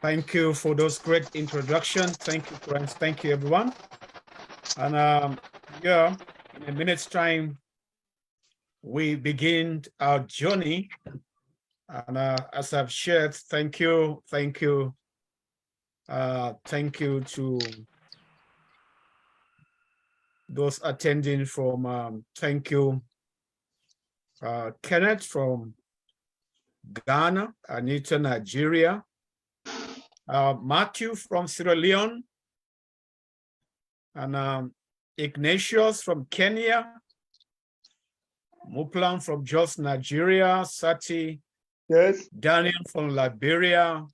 Thank you for those great introductions. Thank you, friends. Thank you, everyone. And yeah, in a minute's time, we begin our journey. And as I've shared, thank you to those attending from, thank you, Kenneth from Ghana, Anita, Nigeria, Matthew from Sierra Leone, and Ignatius from Kenya, Muplam from Jos, Nigeria, Sati, Yes. Daniel from Liberia,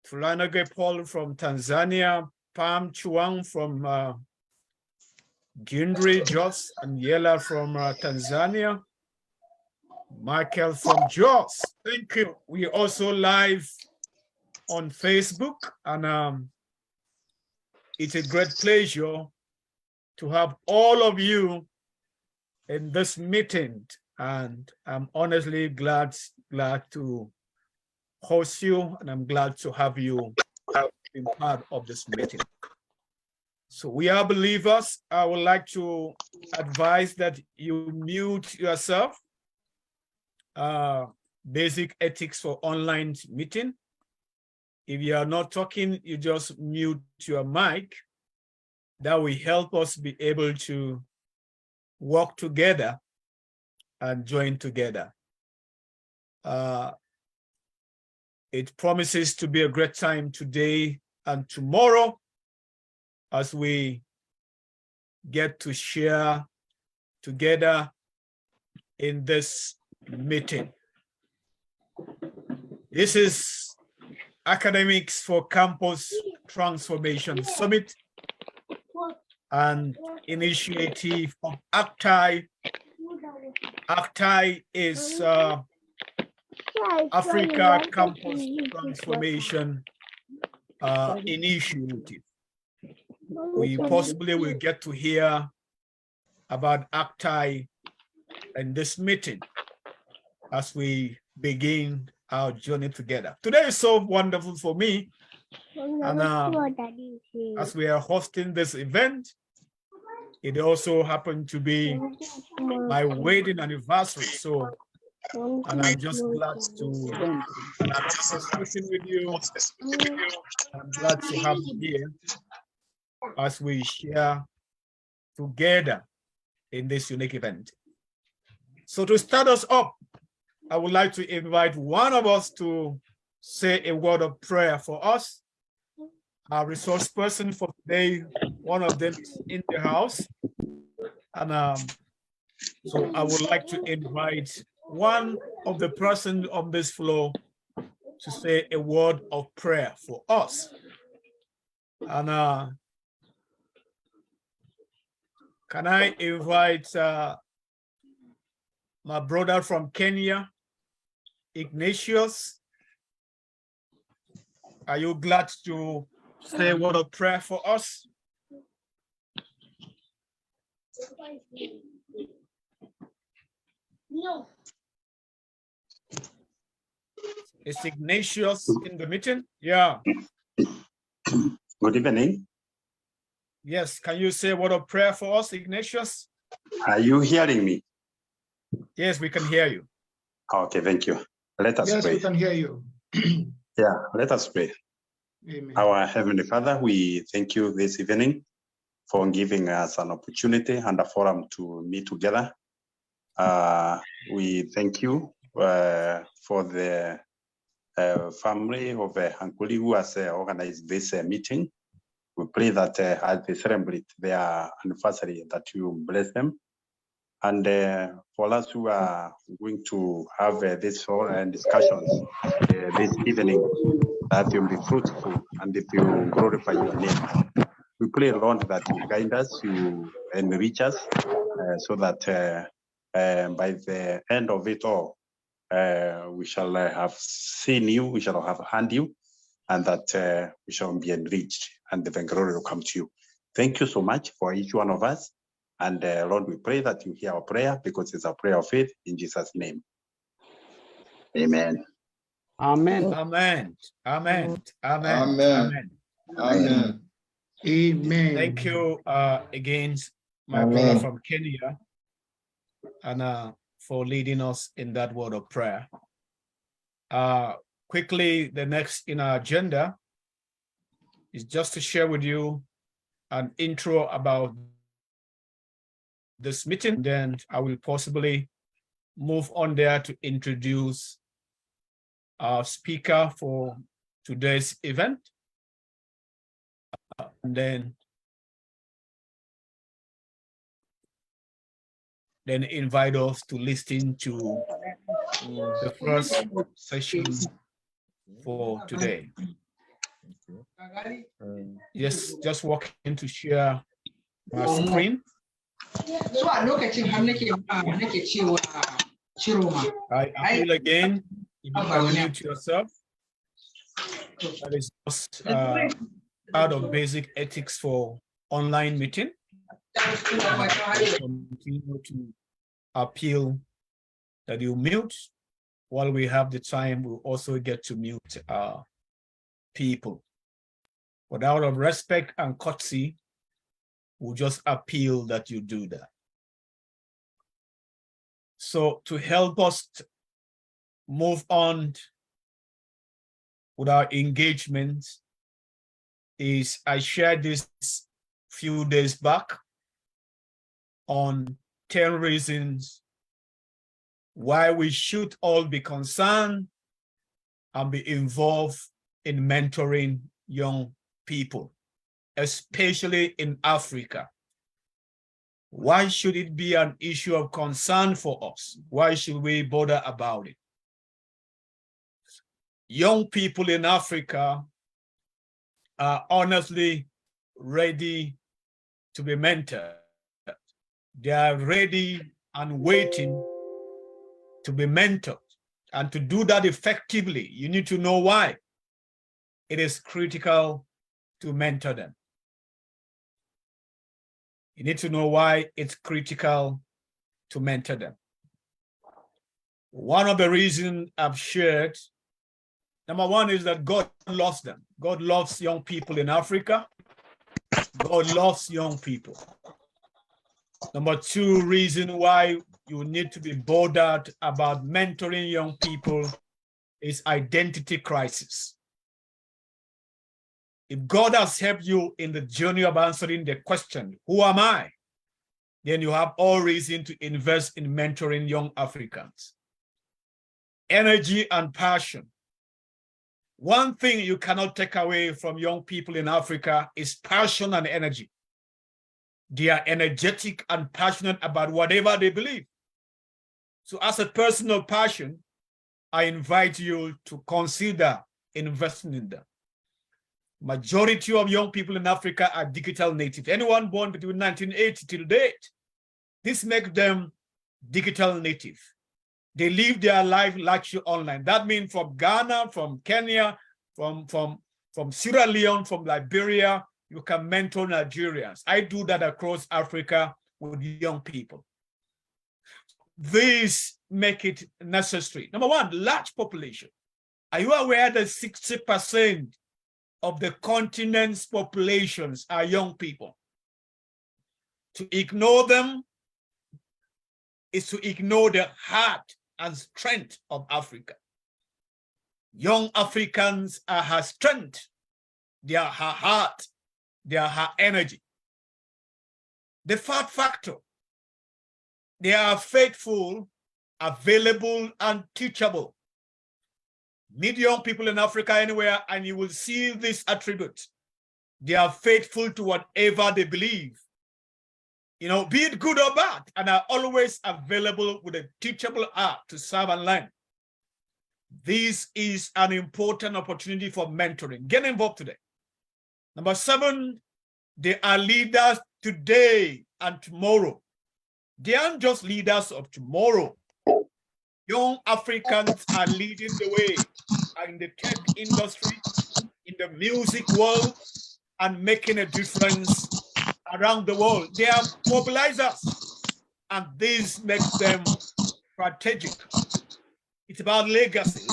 Fulanage Paul from Tanzania, Pam Chuang from Gindri, Jos, and Yela from Tanzania, Michael from Jos. Thank you. We also live on Facebook, and it's a great pleasure to have all of you in this meeting, and I'm honestly glad to host you, and I'm glad to have you being part of this meeting. So we are believers. I would like to advise that you mute yourself. Basic ethics for online meeting. If you are not talking, you just mute your mic. That will help us be able to work together and join together. It promises to be a great time today and tomorrow as we get to share together in this meeting. This is Academics for Campus Transformation Summit, an initiative of ACTI. ACTI is Africa Campus Transformation Initiative. We possibly will get to hear about ACTI in this meeting as we begin our journey together. Today is so wonderful for me, and as we are hosting this event, it also happened to be my wedding anniversary. So, and I'm just glad to speaking with you. I'm glad to have you here as we share together in this unique event. So to start us up, I would like to invite one of us to say a word of prayer for us. Our resource person for today, one of them is in the house. And so I would like to invite one of the person on this floor to say a word of prayer for us. And can I invite my brother from Kenya, Ignatius? Are you glad to say a word of prayer for us? No. Is Ignatius in the meeting? Yeah. Good evening. Yes, can you say a word of prayer for us, Ignatius? Are you hearing me? Yes, we can hear you. Okay, thank you. Let us pray. Yes, we can hear you. Yeah, let us pray. Amen. Our Heavenly Father, we thank you this evening for giving us an opportunity and a forum to meet together. We thank you for the family of Hankuli who has organized this meeting. We pray that as they celebrate their anniversary, that you bless them. And for us who are going to have this discussions this evening, that will be fruitful and it will glorify your name. We pray, Lord, that you guide us, you enrich us, so that by the end of it all, we shall have seen you, we shall have heard you, and that we shall be enriched, and the glory will come to you. Thank you so much for each one of us. And Lord, we pray that you hear our prayer because it's a prayer of faith in Jesus' name. Amen. Amen. Amen. Amen. Amen. Amen. Amen. Amen. Amen. Thank you again, my Amen. brother from Kenya, and for leading us in that word of prayer. Quickly, the next in our agenda is just to share with you an intro about this meeting. Then I will possibly move on there to introduce our speaker for today's event. And then invite us to listen to the first session for today. Yes, just walk in to share my screen. I appeal again, if you can mute yourself. That is just part of basic ethics for online meeting. I continue to appeal that you mute. While we have the time, we'll also get to mute people. But out of respect and courtesy, we'll just appeal that you do that. So to help us move on with our engagement is I shared this few days back on 10 reasons why we should all be concerned and be involved in mentoring young people, especially in Africa. Why should it be an issue of concern for us? Why should we bother about it? Young people in Africa are honestly ready to be mentored. They are ready and waiting to be mentored. And to do that effectively, you need to know why it is critical to mentor them. You need to know why it's critical to mentor them. One of the reasons I've shared, number one, is that God loves them. God loves young people in Africa. God loves young people. Number two reason why you need to be bothered about mentoring young people is identity crisis. If God has helped you in the journey of answering the question, who am I? Then you have all reason to invest in mentoring young Africans. Energy and passion. One thing you cannot take away from young people in Africa is passion and energy. They are energetic and passionate about whatever they believe. So as a personal passion, I invite you to consider investing in them. Majority of young people in Africa are digital native. Anyone born between 1980 till date, this makes them digital native. They live their life largely online. That means from Ghana, from Kenya, from Sierra Leone, from Liberia, you can mentor Nigerians. I do that across Africa with young people. These make it necessary. Number one, large population. Are you aware that 60% of the continent's populations are young people? To ignore them is to ignore the heart and strength of Africa. Young Africans are her strength, they are her heart, they are her energy. The third factor, they are faithful, available, and teachable. Meet young people in Africa anywhere and you will see this attribute. They are faithful to whatever they believe. You know, be it good or bad, and are always available with a teachable heart to serve and learn. This is an important opportunity for mentoring. Get involved today. Number 7, they are leaders today and tomorrow. They aren't just leaders of tomorrow. Young Africans are leading the way in the tech industry, in the music world, and making a difference around the world. They are mobilizers, and this makes them strategic. It's about legacy.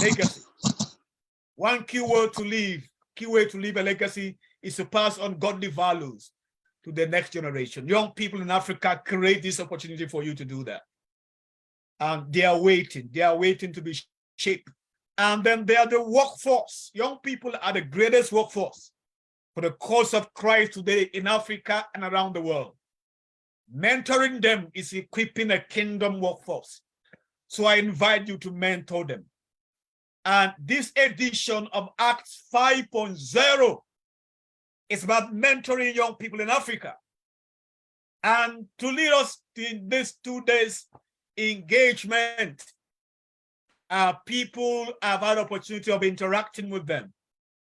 One key way to leave a legacy is to pass on godly values to the next generation. Young people in Africa create this opportunity for you to do that. And they are waiting to be shaped. And then they are the workforce. Young people are the greatest workforce for the cause of Christ today in Africa and around the world. Mentoring them is equipping a kingdom workforce. So I invite you to mentor them. And this edition of Acts 5.0 is about mentoring young people in Africa. And to lead us in this 2 days engagement, people have had opportunity of interacting with them.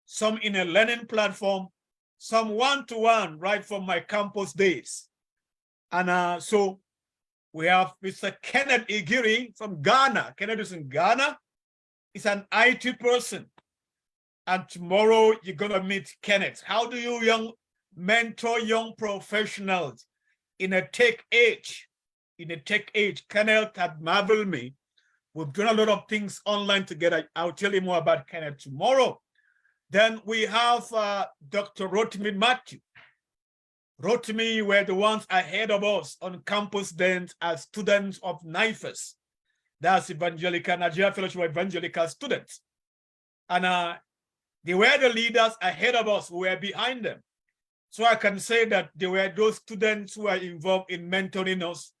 Some in a learning platform, some one-to-one right from my campus days. And so we have Mr. Kenneth Igiri from Ghana. Kenneth is in Ghana. He's an IT person. And tomorrow you're going to meet Kenneth. How do you mentor young professionals in a tech age? In a tech age, Kenneth had marveled me. We've done a lot of things online together. I'll tell you more about Kenneth tomorrow. Then we have Dr. Rotimi Matthew. Rotimi were the ones ahead of us on campus then as students of NIFES. That's Evangelical Nigeria Fellowship of Evangelical Students. And they were the leaders ahead of us. We were behind them. So I can say that they were those students who are involved in mentoring us,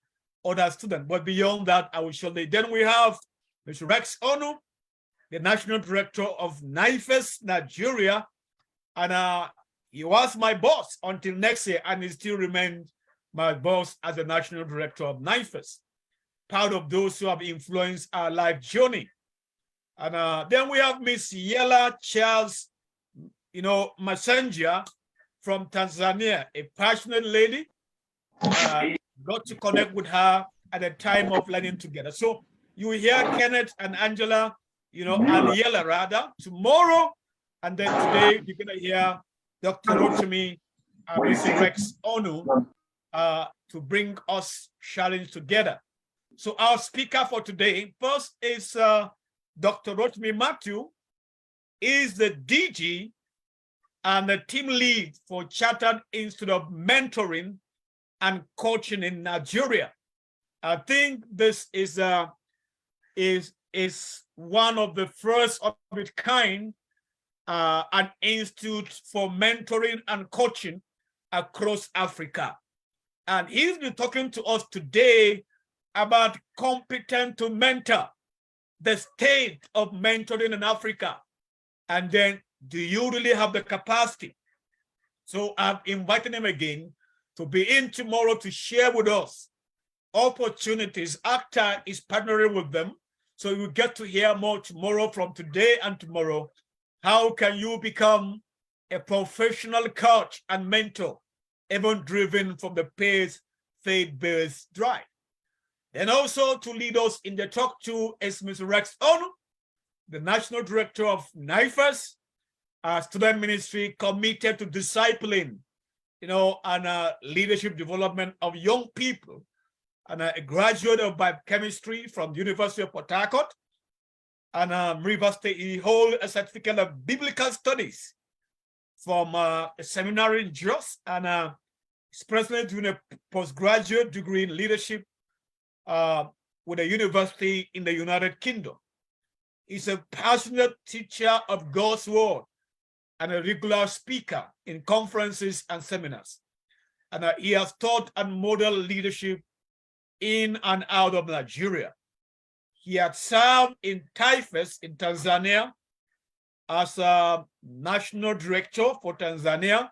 other students. But beyond that, I will show you. Then we have Mr. Rex Onu, the National Director of NIFES Nigeria. And he was my boss until next year, and he still remains my boss as the National Director of NIFES. Part of those who have influenced our life journey. And then we have Miss Yella Charles, Messenger from Tanzania, a passionate lady. Got to connect with her at a time of learning together. So you will hear Kenneth and Angela, and Yella rather, tomorrow. And then today you're going to hear Dr. Rotimi and Mr. Rex Onu to bring us challenge together. So our speaker for today, first is Dr. Rotimi Matthew, is the DG and the team lead for Chartered Institute of Mentoring and Coaching in Nigeria. I think this is one of the first of its kind, an institute for mentoring and coaching across Africa. And he's been talking to us today about competent to mentor, the state of mentoring in Africa. And then, do you really have the capacity? So I'm inviting him again to be in tomorrow to share with us opportunities. ACTA is partnering with them. So you get to hear more tomorrow from today and tomorrow. How can you become a professional coach and mentor, even driven from the faith-based drive? And also to lead us in the talk to is Mr. Rex Onu, the National Director of NIFES, student ministry committed to discipling, and leadership development of young people, and a graduate of biochemistry from the University of Port Harcourt, and River State. He holds a certificate of biblical studies from a seminary in Jos, and he's presently doing a postgraduate degree in leadership with a university in the United Kingdom. He's a passionate teacher of God's word and a regular speaker in conferences and seminars. And he has taught and modeled leadership in and out of Nigeria. He had served in TIFES in Tanzania as a national director for Tanzania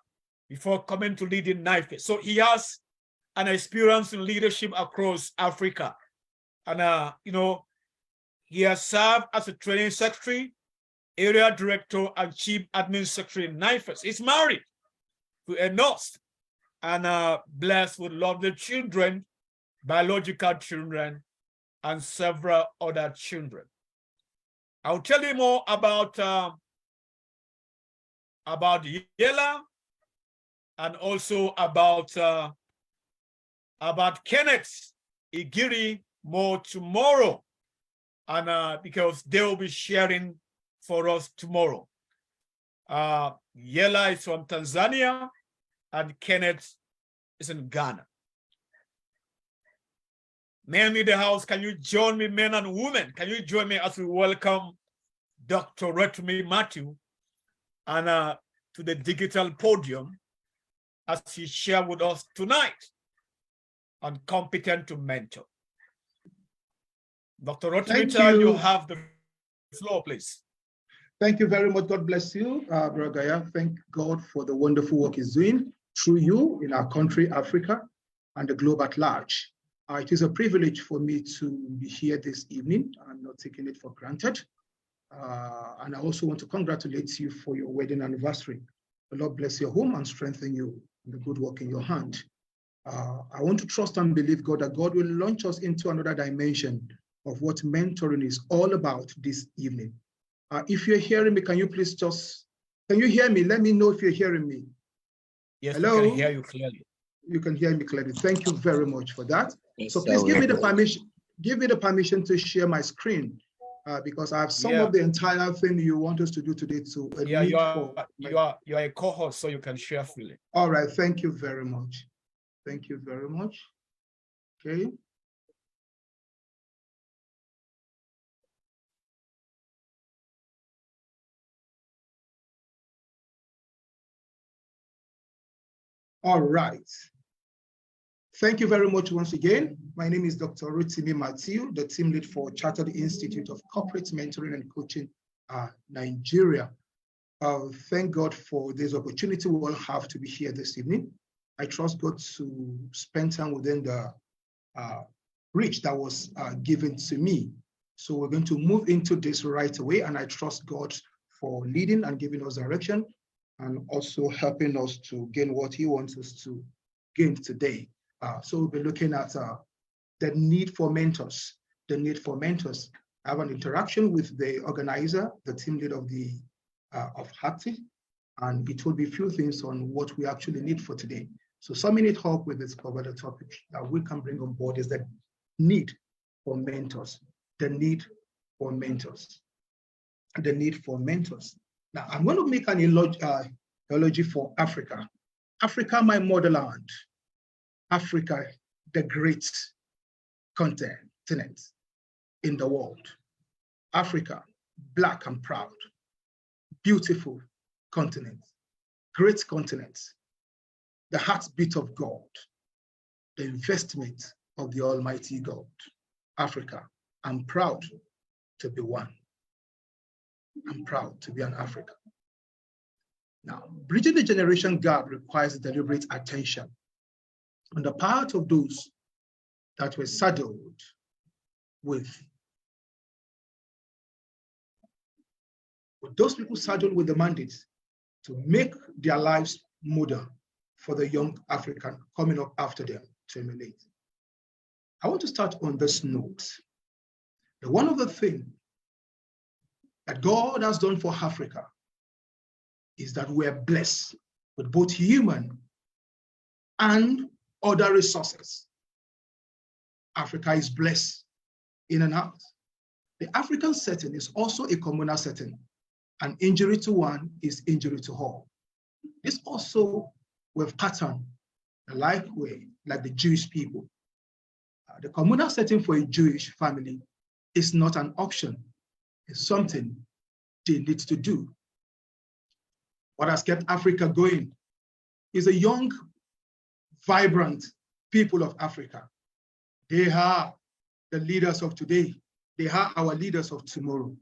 before coming to lead in NIFES. So he has an experience in leadership across Africa. And, he has served as a training secretary, area director, and chief admin secretary in NIFES. He's married to a nurse and blessed with lovely children, biological children, and several other children. I'll tell you more about Yella and also about Kenneth Igiri more tomorrow, and because they will be sharing for us tomorrow. Yela is from Tanzania, and Kenneth is in Ghana. Men in the house, can you join me, men and women? Can you join me as we welcome Dr. Rotimi Matthew and to the digital podium as he shared with us tonight on Competent to Mentor. Dr. Rotimi, you have the floor, please. Thank you very much. God bless you, Brother Gaya. Thank God for the wonderful work he's doing through you in our country, Africa, and the globe at large. It is a privilege for me to be here this evening. I'm not taking it for granted. And I also want to congratulate you for your wedding anniversary. The Lord bless your home and strengthen you in the good work in your hand. I want to trust and believe God that God will launch us into another dimension of what mentoring is all about this evening. If you're hearing me, can you please can you hear me? Let me know if you're hearing me. Yes, hello? We can hear you clearly. You can hear me clearly. Thank you very much for that. Yes, so please give me the permission to share my screen because I have some of the entire thing you want us to do today to you are a co-host, so you can share freely. All right, thank you very much. Thank you very much. Okay. All right. Thank you very much once again. My name is Dr. Rotimi Matthew, the team lead for Chartered Institute of Corporate Mentoring and Coaching, Nigeria. Thank God for this opportunity we all have to be here this evening. I trust God to spend time within the reach that was given to me. So we're going to move into this right away, and I trust God for leading and giving us direction and also helping us to gain what He wants us to gain today. So we'll be looking at the need for mentors, the need for mentors. I have an interaction with the organizer, the team lead of the of HATI, and it will be a few things on what we actually need for today. So summing it up with this covered topic that we can bring on board is the need for mentors, the need for mentors, the need for mentors. Now, I'm going to make an eulogy for Africa. Africa, my motherland. Africa, the great continent in the world. Africa, black and proud, beautiful continent, great continent, the heartbeat of God, the investment of the Almighty God. Africa, I'm proud to be one. I'm proud to be an African. Now, bridging the generation gap requires deliberate attention on the part of those that were saddled with those people saddled with the mandate to make their lives model for the young African coming up after them to emulate. I want to start on this note. One of the things that God has done for Africa is that we are blessed with both human and other resources. Africa is blessed in and out. The African setting is also a communal setting. An injury to one is injury to all. This also with pattern, like the Jewish people. The communal setting for a Jewish family is not an option. It's something they need to do. What has kept Africa going is a young, vibrant people of Africa. They are the leaders of today. They are our leaders of tomorrow.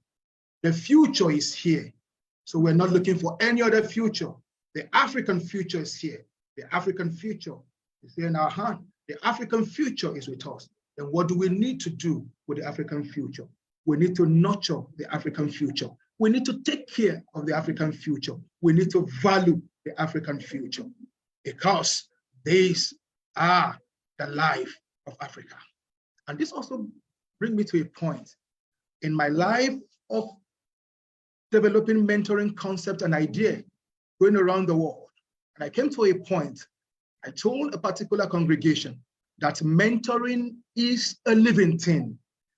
The future is here. So we're not looking for any other future. The African future is here. The African future is here in our hand. The African future is with us. Then what do we need to do with the African future? We need to nurture the African future. We need to take care of the African future. We need to value the African future because these are the life of Africa. And this also brings me to a point in my life of developing mentoring concept and idea going around the world. And I came to a point, I told a particular congregation that mentoring is a living thing.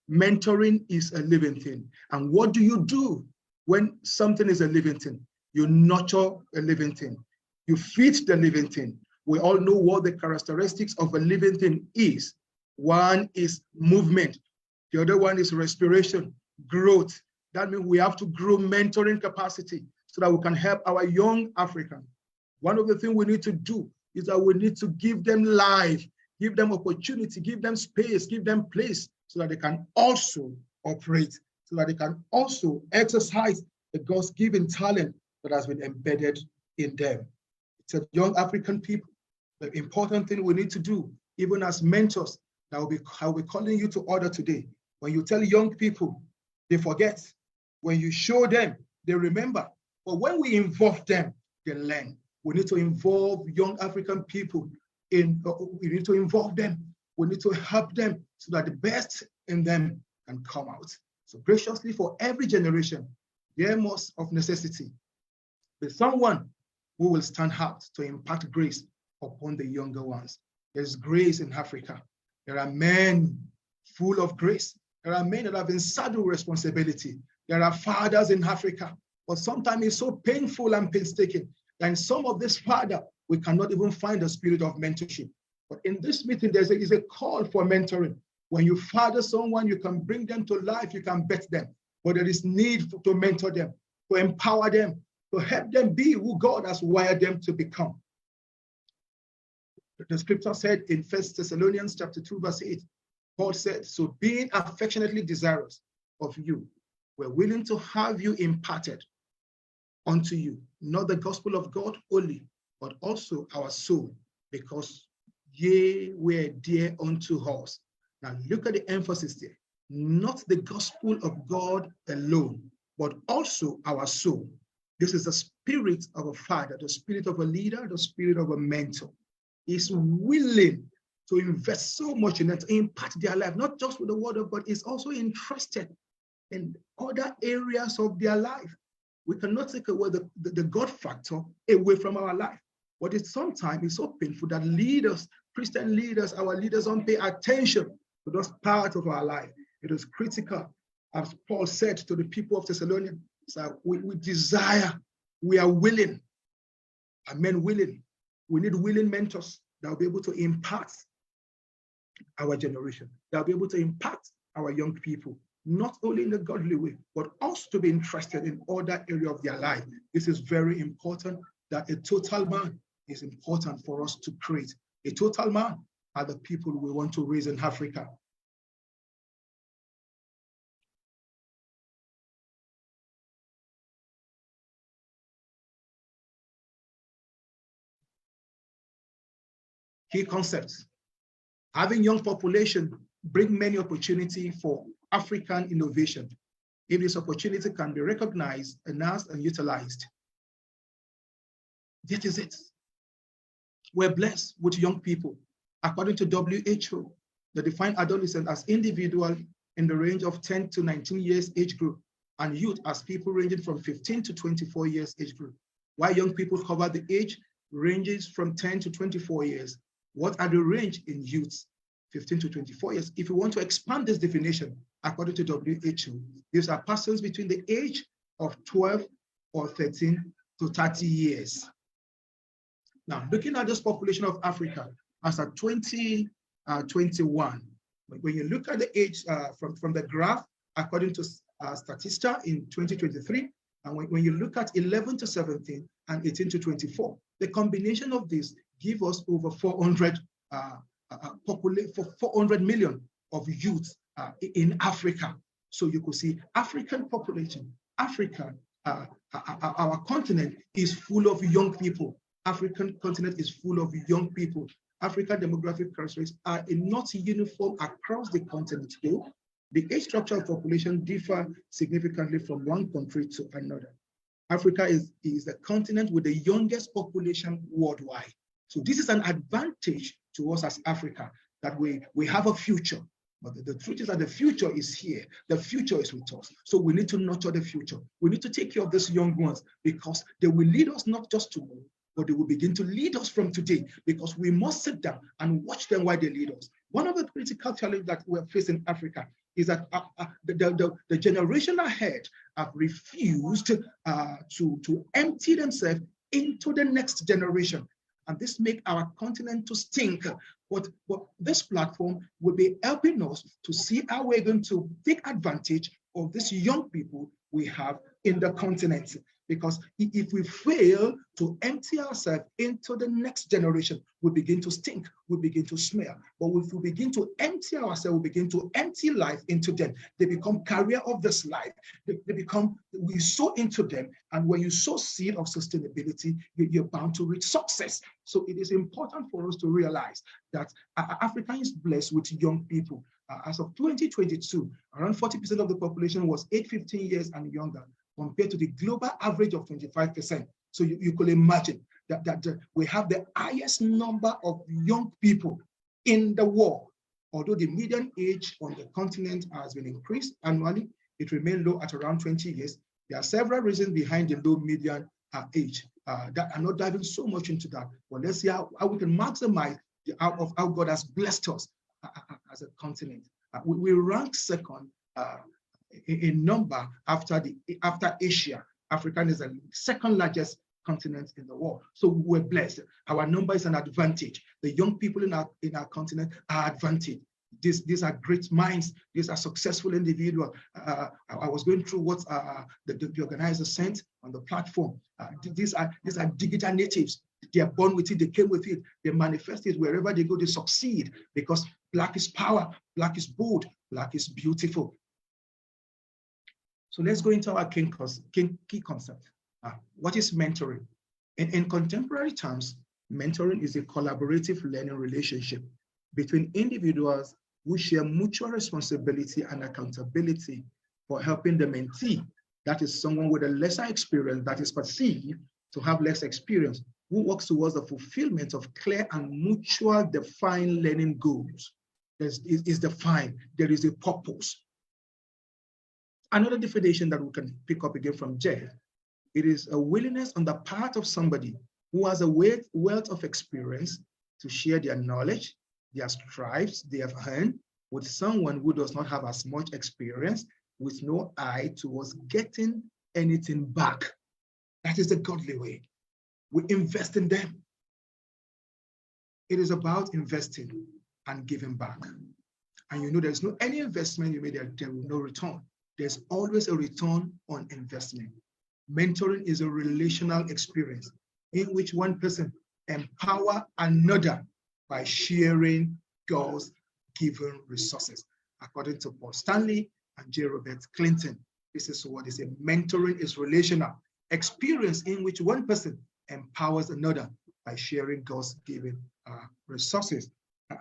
Mentoring is a living thing. And what do you do when something is a living thing? You nurture a living thing. You feed the living thing. We all know what the characteristics of a living thing is. One is movement. The other one is respiration, growth. That means we have to grow mentoring capacity so that we can help our young Africans. One of the things we need to do is that we need to give them life, give them opportunity, give them space, give them place so that they can also operate, so that they can also exercise the God's given talent that has been embedded in them. It's a young African people. The important thing we need to do, even as mentors, that I'll be calling you to order today. When you tell young people, they forget. When you show them, they remember. But when we involve them, they learn. We need to involve young African people we need to involve them. We need to help them so that the best in them can come out. So graciously, for every generation, there must of necessity be someone who will stand out to impart grace upon the younger ones. There's grace in Africa. There are men full of grace. There are men that have been saddled with responsibility. There are fathers in Africa, but sometimes it's so painful and painstaking that in some of this father, we cannot even find the spirit of mentorship. But in this meeting, there is a call for mentoring. When you father someone, you can bring them to life, you can bet them. But there is need to mentor them, to empower them, to help them be who God has wired them to become. The scripture said in 1 Thessalonians chapter 2, verse 8, Paul said, so being affectionately desirous of you, we're willing to have you imparted unto you, not the gospel of God only, but also our soul, because ye were dear unto us. Now look at the emphasis there. Not the gospel of God alone, but also our soul. This is the spirit of a father, the spirit of a leader, the spirit of a mentor. He's willing to invest so much in it, to impart their life, not just with the word of God, is also interested in other areas of their life. We cannot take away the God factor away from our life. But it's sometimes so painful that leaders, Christian leaders, our leaders don't pay attention to those parts of our life. It is critical. As Paul said to the people of Thessalonians, so we desire, we are willing, are men willing. We need willing mentors that will be able to impart our generation, that will be able to impact our young people, not only in the godly way, but also to be interested in other areas of their life. This is very important, that a total man is important for us to create. A total man are the people we want to raise in Africa. Key concepts. Having young population bring many opportunity for African innovation. If this opportunity can be recognized, enhanced, and utilized. That is it. We're blessed with young people. According to WHO, they define adolescents as individuals in the range of 10 to 19 years age group, and youth as people ranging from 15 to 24 years age group. While young people cover the age ranges from 10 to 24 years. What are the range in youths? 15 to 24 years. If you want to expand this definition, according to WHO, these are persons between the age of 12 or 13 to 30 years. Now, looking at this population of Africa as at 2021, when you look at the age from the graph, according to Statista in 2023, and when you look at 11 to 17 and 18 to 24, the combination of these give us over 400 million of youth in Africa. So you could see African population, Africa, our continent is full of young people. African continent is full of young people. African demographic characteristics are not uniform across the continent though. The age structure of population differ significantly from one country to another. Africa is the continent with the youngest population worldwide. So this is an advantage to us as Africa, that we have a future. But the truth is that the future is here. The future is with us. So we need to nurture the future. We need to take care of these young ones because they will lead us not just tomorrow, but they will begin to lead us from today, because we must sit down and watch them while they lead us. One of the critical challenges that we're facing in Africa is that the generation ahead have refused to empty themselves into the next generation. And this makes our continent to stink. But this platform will be helping us to see how we're going to take advantage of these young people we have in the continent. Because if we fail to empty ourselves into the next generation, we begin to stink, we begin to smell. But if we begin to empty ourselves, we begin to empty life into them. They become carrier of this life. We sow into them. And when you sow seed of sustainability, you're bound to reach success. So it is important for us to realize that Africa is blessed with young people. As of 2022, around 40% of the population was 15 years and younger, compared to the global average of 25%. So you could imagine that we have the highest number of young people in the world. Although the median age on the continent has been increased annually, it remained low at around 20 years. There are several reasons behind the low median age. That I'm not diving so much into that, but let's see how we can maximize how God has blessed us as a continent. We rank second in number after Asia. Africa is the second largest continent in the world. So we're blessed. Our number is an advantage. The young people in our continent are advantaged. These are great minds. These are successful individuals. I was going through what the organizer sent on the platform. These are digital natives. They are born with it. They came with it. They manifest it wherever they go. They succeed because Black is power. Black is bold. Black is beautiful. So let's go into our key concept. What is mentoring? In contemporary terms, mentoring is a collaborative learning relationship between individuals who share mutual responsibility and accountability for helping the mentee, that is someone with a lesser experience that is perceived to have less experience, who works towards the fulfillment of clear and mutual defined learning goals. Is defined, there is a purpose. Another definition that we can pick up again from Jay, it is a willingness on the part of somebody who has a wealth of experience to share their knowledge, their stripes they have earned with someone who does not have as much experience, with no eye towards getting anything back. That is the godly way. We invest in them. It is about investing and giving back. And you know there's no any investment you made, there will be no return. There's always a return on investment. Mentoring is a relational experience in which one person empowers another by sharing God's given resources. According to Paul Stanley and J. Robert Clinton, this is what they say. Mentoring is relational experience in which one person empowers another by sharing God's given resources.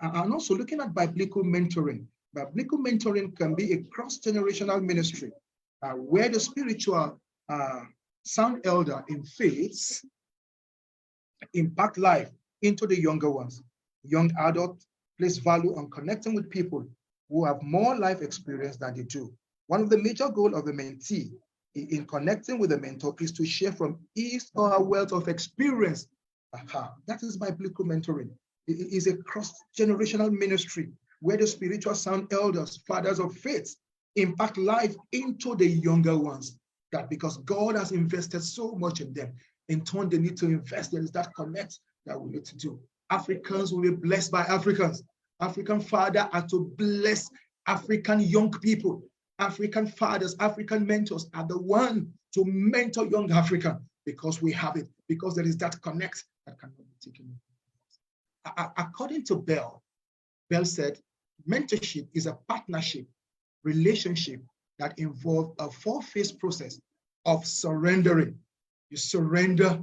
And also looking at biblical mentoring. Biblical mentoring can be a cross-generational ministry where the spiritual sound elder in faith impact life into the younger ones. Young adults place value on connecting with people who have more life experience than they do. One of the major goals of the mentee in connecting with the mentor is to share from his or her wealth of experience. That is biblical mentoring. It is a cross-generational ministry where the spiritual sound elders, fathers of faith, impact life into the younger ones. That because God has invested so much in them, in turn they need to invest. There is that connect that we need to do. Africans will be blessed by Africans. African fathers are to bless African young people. African fathers, African mentors are the one to mentor young African because we have it, because there is that connect that cannot be taken. According to Bell said, mentorship is a partnership relationship that involves a four-phase process of surrendering. You surrender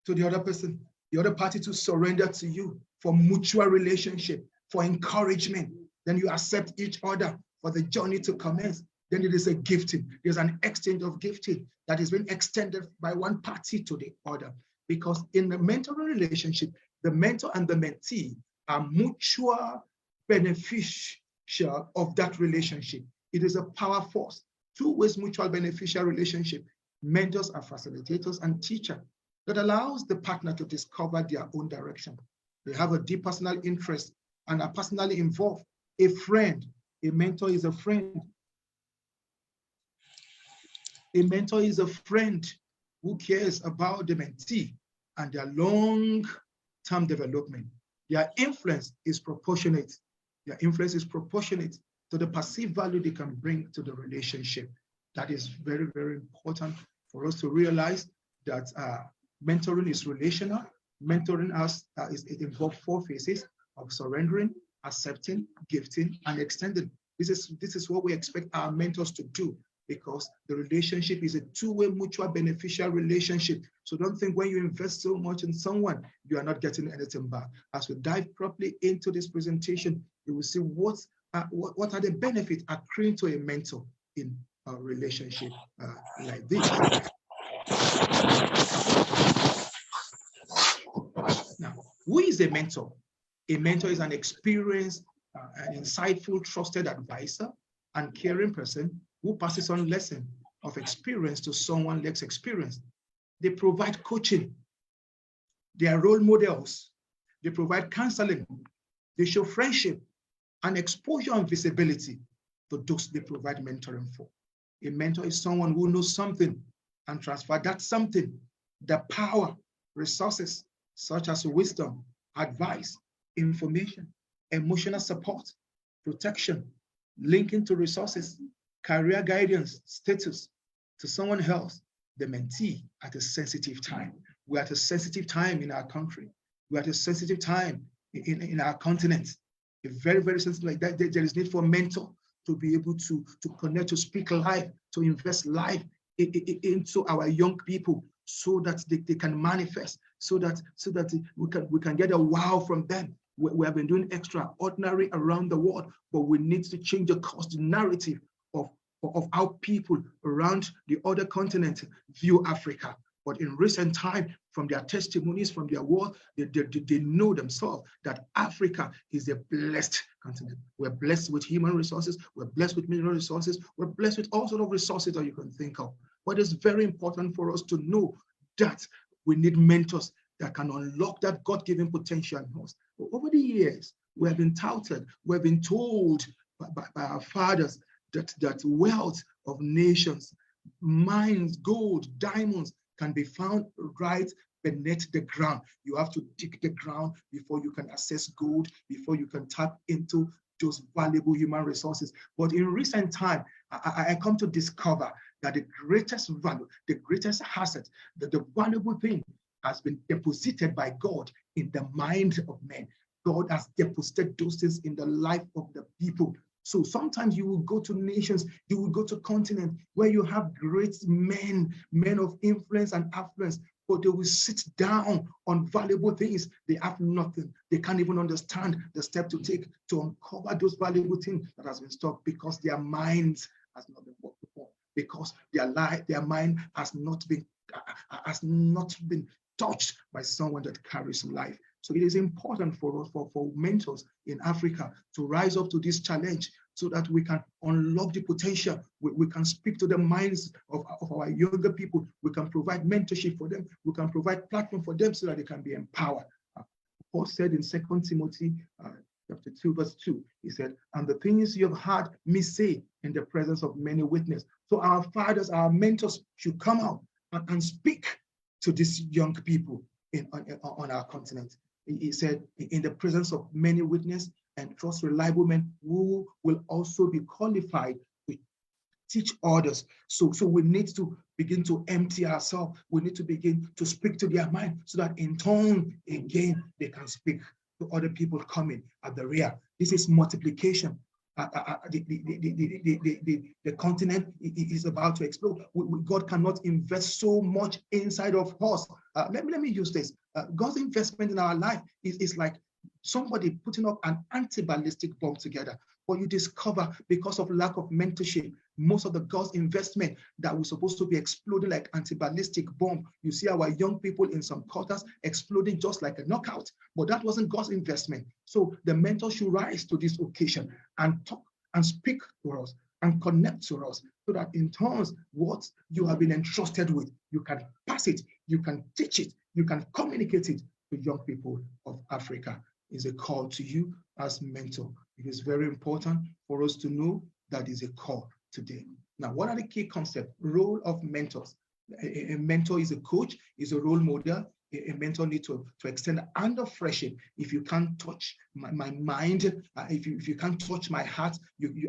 to the other person, the other party to surrender to you for mutual relationship, for encouragement. Then you accept each other for the journey to commence. Then it is a gifting. There's an exchange of gifting that is being extended by one party to the other. Because in the mentoring relationship, the mentor and the mentee are mutual beneficial of that relationship. It is a power force, two-ways mutual beneficial relationship. Mentors are facilitators and teachers that allows the partner to discover their own direction. They have a deep personal interest and are personally involved. A friend, a mentor is a friend. A mentor is a friend who cares about the mentee and their long-term development. Their influence is proportionate. Their influence is proportionate to the perceived value they can bring to the relationship. That is very, very important for us to realize that mentoring is relational. Mentoring us it involves 4 phases of surrendering, accepting, gifting, and extending. This is what we expect our mentors to do, because the relationship is a two-way mutual beneficial relationship. So don't think when you invest so much in someone, you are not getting anything back. As we dive properly into this presentation, you will see what are the benefits accruing to a mentor in a relationship like this. Now, who is a mentor? A mentor is an experienced, an insightful, trusted advisor and caring person who passes on lessons of experience to someone less experienced. They provide coaching. They are role models. They provide counseling. They show friendship and exposure and visibility to those they provide mentoring for. A mentor is someone who knows something and transfer that something, the power, resources such as wisdom, advice, information, emotional support, protection, linking to resources, career guidance, status to someone else, the mentee, at a sensitive time. We're at a sensitive time in our country. We're at a sensitive time in our continent. A very, very sensitive like that. There is need for a mentor to be able to connect, to speak life, to invest life into our young people so that they can manifest, so that we can get a wow from them. We have been doing extraordinary around the world, but we need to change the course, the narrative of how people around the other continent view Africa. But in recent time, from their testimonies, from their work, they know themselves that Africa is a blessed continent. We're blessed with human resources, we're blessed with mineral resources, we're blessed with all sorts of resources that you can think of. But it's very important for us to know that we need mentors that can unlock that God-given potential in us. But over the years, we have been touted, we have been told by our fathers that wealth of nations, mines, gold, diamonds can be found right beneath the ground. You have to dig the ground before you can access gold, before you can tap into those valuable human resources. But in recent time, I come to discover that the greatest value, the greatest asset, the valuable thing has been deposited by God in the mind of men. God has deposited those things in the life of the people. So sometimes you will go to nations, you will go to continents where you have great men of influence and affluence, but they will sit down on valuable things. They have nothing. They can't even understand the step to take to uncover those valuable things that has been stored because their minds has not been worked upon, because their mind has not been touched by someone that carries life. So it is important for us, for mentors in Africa to rise up to this challenge so that we can unlock the potential. We can speak to the minds of our younger people. We can provide mentorship for them. We can provide platform for them so that they can be empowered. Paul said in 2 Timothy chapter 2, verse 2, he said, and the things you have heard me say in the presence of many witnesses. So our fathers, our mentors should come out and speak to these young people on our continent. He said, in the presence of many witnesses and trust reliable men who will also be qualified to teach others. So we need to begin to empty ourselves. We need to begin to speak to their mind so that in turn, again, they can speak to other people coming at the rear. This is multiplication. The continent is about to explode. God cannot invest so much inside of us. Let me use this. God's investment in our life is like somebody putting up an anti-ballistic bomb together. But you discover because of lack of mentorship, most of the God's investment that was supposed to be exploding like anti-ballistic bomb, you see our young people in some quarters exploding just like a knockout. But that wasn't God's investment. So the mentor should rise to this occasion and talk and speak to us and connect to us so that in turns, what you have been entrusted with, you can pass it, you can teach it, you can communicate it to young people of Africa. is a call to you as mentor. It is very important for us to know that is a call today. Now, what are the key concepts? Role of mentors. A mentor is a coach, is a role model. A mentor needs to extend a hand of friendship. If you can't touch my mind, if you can't touch my heart,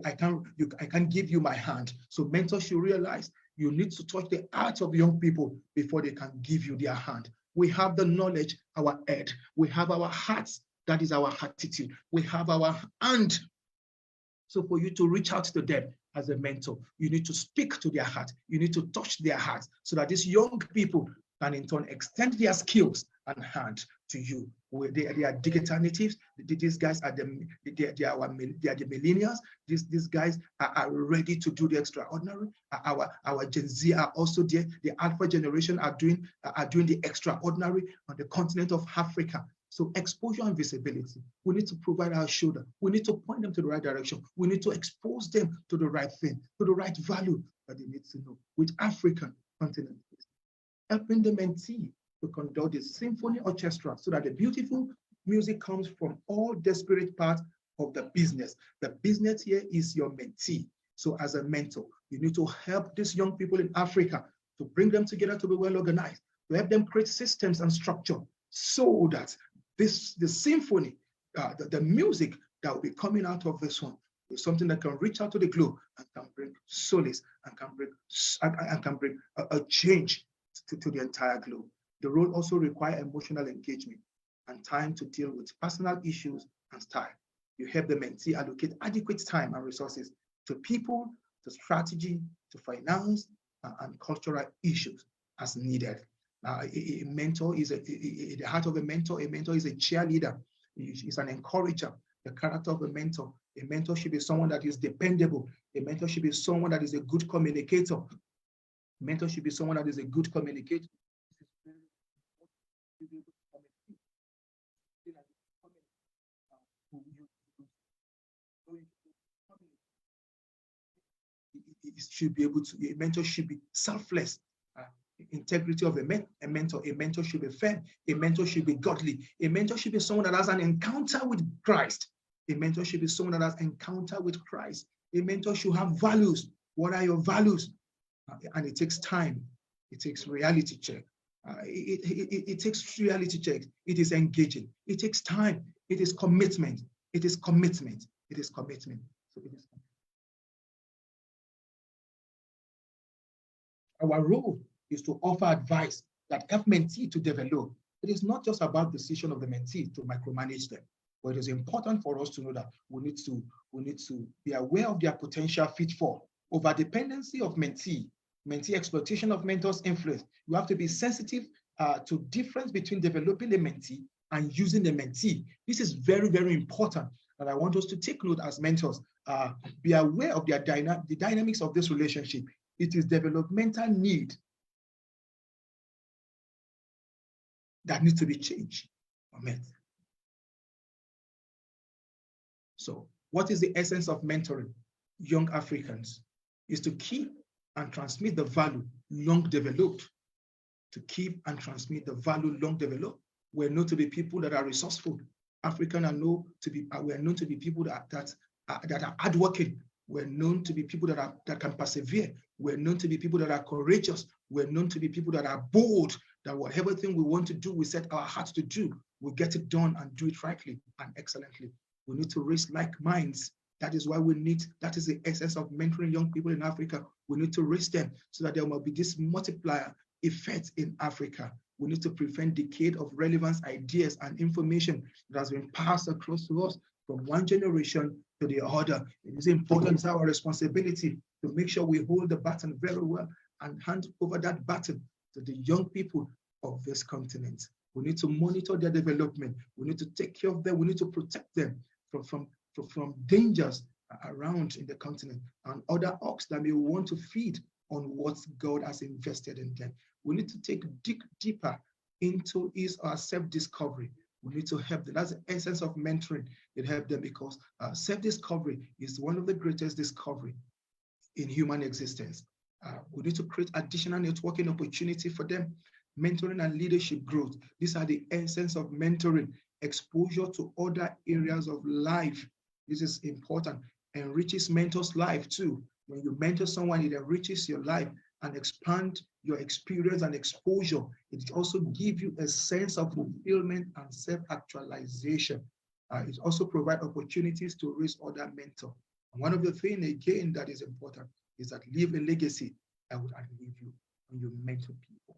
I can give you my hand. So mentors should realize you need to touch the heart of young people before they can give you their hand. We have the knowledge, our head. We have our hearts, that is our attitude. We have our hand. So for you to reach out to them as a mentor, you need to speak to their heart. You need to touch their heart so that these young people can in turn extend their skills and hand to you. They are digital natives. These guys are the millennials. These guys are ready to do the extraordinary. Our Gen Z are also there. The Alpha generation are doing the extraordinary on the continent of Africa. So exposure and visibility. We need to provide our shoulder. We need to point them to the right direction. We need to expose them to the right thing, to the right value that they need to know. With African continent, helping the mentee to conduct the symphony orchestra so that the beautiful music comes from all disparate parts of the business. The business here is your mentee. So as a mentor, you need to help these young people in Africa to bring them together to be well organized, to help them create systems and structure so that the symphony, the music that will be coming out of this one is something that can reach out to the globe and can bring solace and can bring a change to the entire globe. The role also requires emotional engagement and time to deal with personal issues and style. You help the mentee allocate adequate time and resources to people, to strategy, to finance, and cultural issues as needed. A mentor is the heart of a mentor is a cheerleader. He's an encourager. The character of a mentor should be someone that is dependable. A mentor should be someone that is a good communicator. A mentor should be someone that is a good communicator. A mentor should be selfless. Integrity of a mentor should be fair. A mentor should be godly. A mentor should be someone that has an encounter with Christ. A mentor should be someone that has encounter with Christ. A mentor should have values. What are your values? And it takes time. It takes reality check. It takes reality check. It is engaging. It takes time. It is commitment. It is commitment. It is commitment. So it is. Our role is to offer advice that help mentee to develop. It is not just about the decision of the mentee to micromanage them, but it is important for us to know that we need to be aware of their potential pitfall, over dependency of mentee exploitation of mentors' influence. You have to be sensitive to difference between developing a mentee and using a mentee. This is very, very important, and I want us to take note as mentors. Be aware of the dynamics of this relationship. It is developmental need that needs to be changed or met. So what is the essence of mentoring young Africans? Is to keep and transmit the value long developed. To keep and transmit the value long developed. We're known to be people that are resourceful. Africans are known to be, we're known to be people that are hardworking. We're known to be people that can persevere. We're known to be people that are courageous. We're known to be people that are bold, that whatever thing we want to do, we set our hearts to do, we get it done and do it rightly and excellently. We need to raise like minds. That is why that is the essence of mentoring young people in Africa. We need to raise them so that there will be this multiplier effect in Africa. We need to prevent decade of relevance, ideas, and information that has been passed across to us from one generation to the other. It is important, it's our responsibility to make sure we hold the baton very well and hand over that baton to the young people of this continent. We need to monitor their development. We need to take care of them. We need to protect them from dangers around in the continent and other ox that may want to feed on what God has invested in them. We need to dig deeper into our self-discovery. We need to help them. That's the essence of mentoring. It helps them because self-discovery is one of the greatest discovery in human existence. We need to create additional networking opportunity for them. Mentoring and leadership growth. These are the essence of mentoring. exposure to other areas of life. This is important. Enriches mentors' life too. When you mentor someone, it enriches your life and expand your experience and exposure. It also gives you a sense of fulfillment and self-actualization. It also provides opportunities to raise other mentors. And one of the things, again, that is important is that leave a legacy that would outlive you when you mentor people.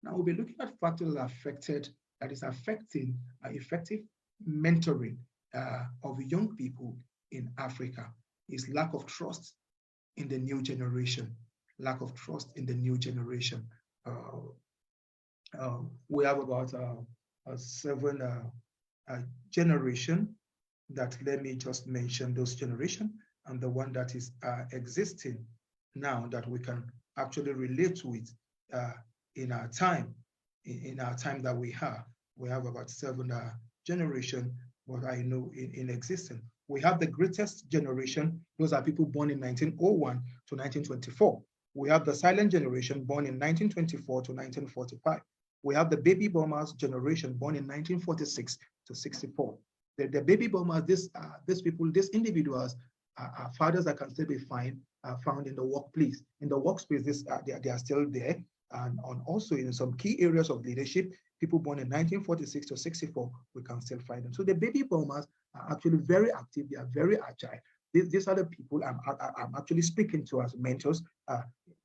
Now, we'll be looking at factors that is affecting effective mentoring of young people in Africa is lack of trust in the new generation. Lack of trust in the new generation. We have about 7 generation that, let me just mention those generation, and the one that is existing now that we can actually relate with in our time that we have about 7 generation, what I know in existence. We have the greatest generation. Those are people born in 1901 to 1924. We have the silent generation born in 1924 to 1945. We have the baby boomers generation born in 1946 to 64. The baby boomers, these people, these individuals are fathers that can still be found in the workplace. In the workspace, they are still there. And also in some key areas of leadership, people born in 1946 to 64, we can still find them. So the baby boomers are actually very active. They are very agile. These are the people I'm actually speaking to as mentors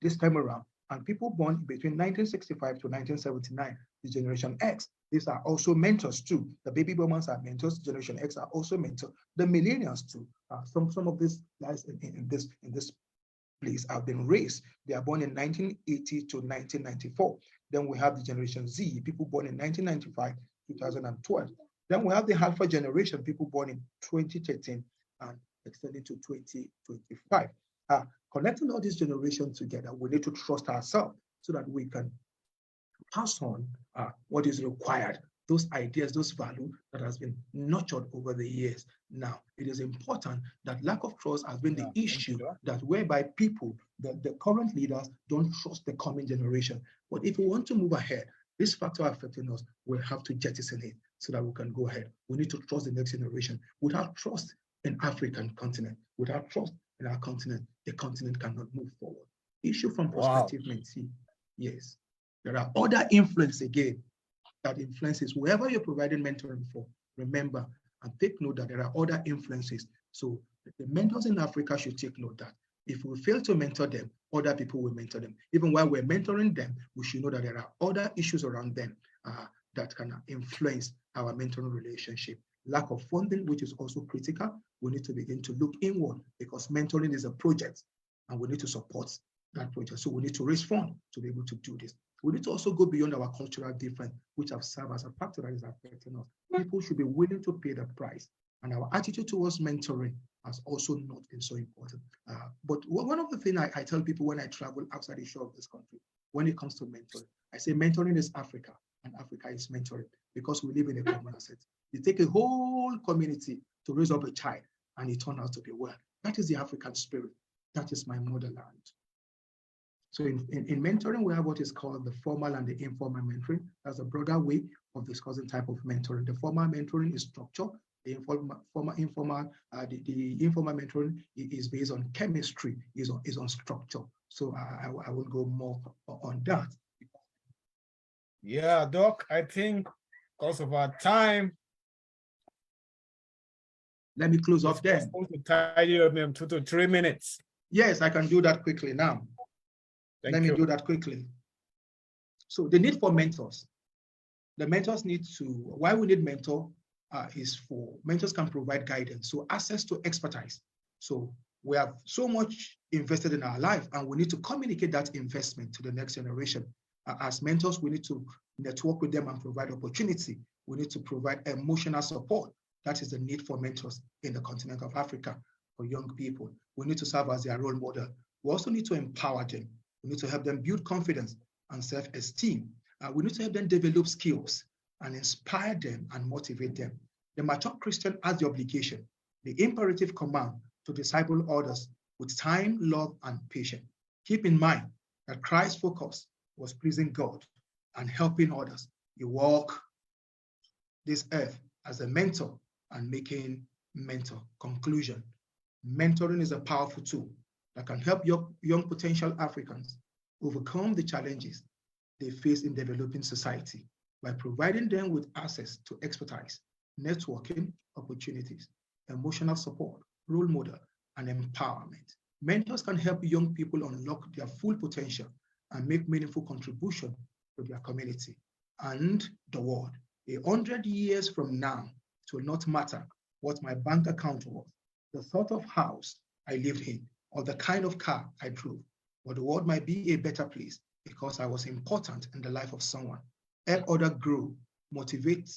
this time around. And people born between 1965 to 1979, the Generation X, these are also mentors too. The baby boomers are mentors. Generation X are also mentors. The millennials too. Some of these guys in this place have been raised. They are born in 1980 to 1994. Then we have the Generation Z, people born in 1995, 2012. Then we have the Alpha generation, people born in 2013 and extending to 2025. Connecting all these generations together, we need to trust ourselves so that we can pass on what is required, those ideas, those values that has been nurtured over the years. Now, it is important that lack of trust has been the issue that whereby people, the current leaders don't trust the coming generation. But if we want to move ahead, this factor affecting us, we'll have to jettison it so that we can go ahead. We need to trust the next generation. Without trust in African continent, without trust in our continent, the continent cannot move forward. Issue from prospective mentee. Yes. There are other influences again that influences whoever you're providing mentoring for. Remember and take note that there are other influences. So the mentors in Africa should take note that if we fail to mentor them, other people will mentor them. Even while we're mentoring them, we should know that there are other issues around them that can influence our mentoring relationship. Lack of funding, which is also critical. We need to begin to look inward because mentoring is a project and we need to support that project. So we need to raise funds to be able to do this. We need to also go beyond our cultural difference, which have served as a factor that is affecting us. People should be willing to pay the price. And our attitude towards mentoring has also not been so important. But one of the things I tell people when I travel outside the shore of this country, when it comes to mentoring, I say mentoring is Africa and Africa is mentoring because we live in a common asset. You take a whole community to raise up a child and it turns out to be well. That is the African spirit. That is my motherland. So in mentoring, we have what is called the formal and the informal mentoring. That's a broader way of discussing type of mentoring. The formal mentoring is structure. The informal mentoring is based on chemistry, is on structure. So I will go more on that. Yeah, Doc, I think because of our time. Let me close off there. To tidy up in 2 to 3 minutes. Yes, I can do that quickly now. Let me do that quickly. So the need for mentors. The mentors need to, why we need mentor is for, mentors can provide guidance. So access to expertise. So we have so much invested in our life and we need to communicate that investment to the next generation. As mentors, we need to network with them and provide opportunity. We need to provide emotional support. That is the need for mentors in the continent of Africa for young people. We need to serve as their role model. We also need to empower them. We need to help them build confidence and self-esteem. We need to help them develop skills and inspire them and motivate them. The mature Christian has the obligation, the imperative command to disciple others with time, love, and patience. Keep in mind that Christ's focus was pleasing God and helping others. He walked this earth as a mentor and making mentor. Conclusion: mentoring is a powerful tool that can help young potential Africans overcome the challenges they face in developing society by providing them with access to expertise, networking opportunities, emotional support, role model, and empowerment. Mentors can help young people unlock their full potential and make meaningful contribution to their community and the world. 100 years from now, it will not matter what my bank account was, the sort of house I lived in, or the kind of car I drove, but the world might be a better place because I was important in the life of someone. Help others grow, motivate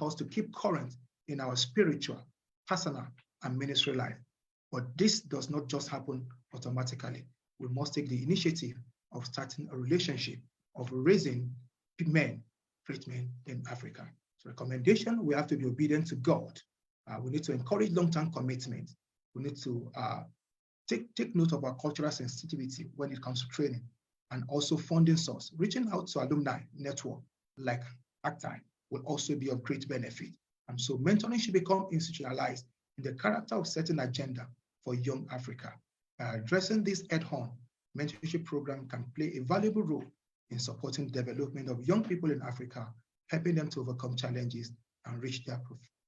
us to keep current in our spiritual, personal, and ministry life. But this does not just happen automatically. We must take the initiative of starting a relationship, of raising men, great men in Africa. So recommendation, we have to be obedient to God. We need to encourage long-term commitment. We need to take note of our cultural sensitivity when it comes to training, and also funding source. Reaching out to alumni network like ACTI will also be of great benefit. And so mentoring should become institutionalized in the character of setting agenda for young Africa. By addressing this head-on, mentorship program can play a valuable role in supporting the development of young people in Africa, helping them to overcome challenges and reach their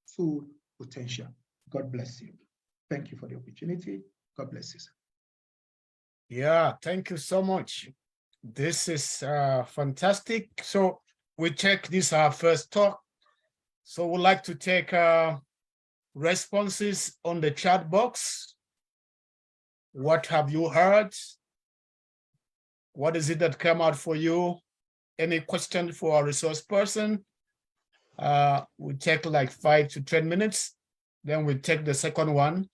full potential. God bless you. Thank you for the opportunity. God bless you, sir. Yeah, thank you so much. This is fantastic. So we check this our first talk. So we'd like to take responses on the chat box. What have you heard? What is it that came out for you? Any question for our resource person? We take like 5 to 10 minutes. Then we take the second one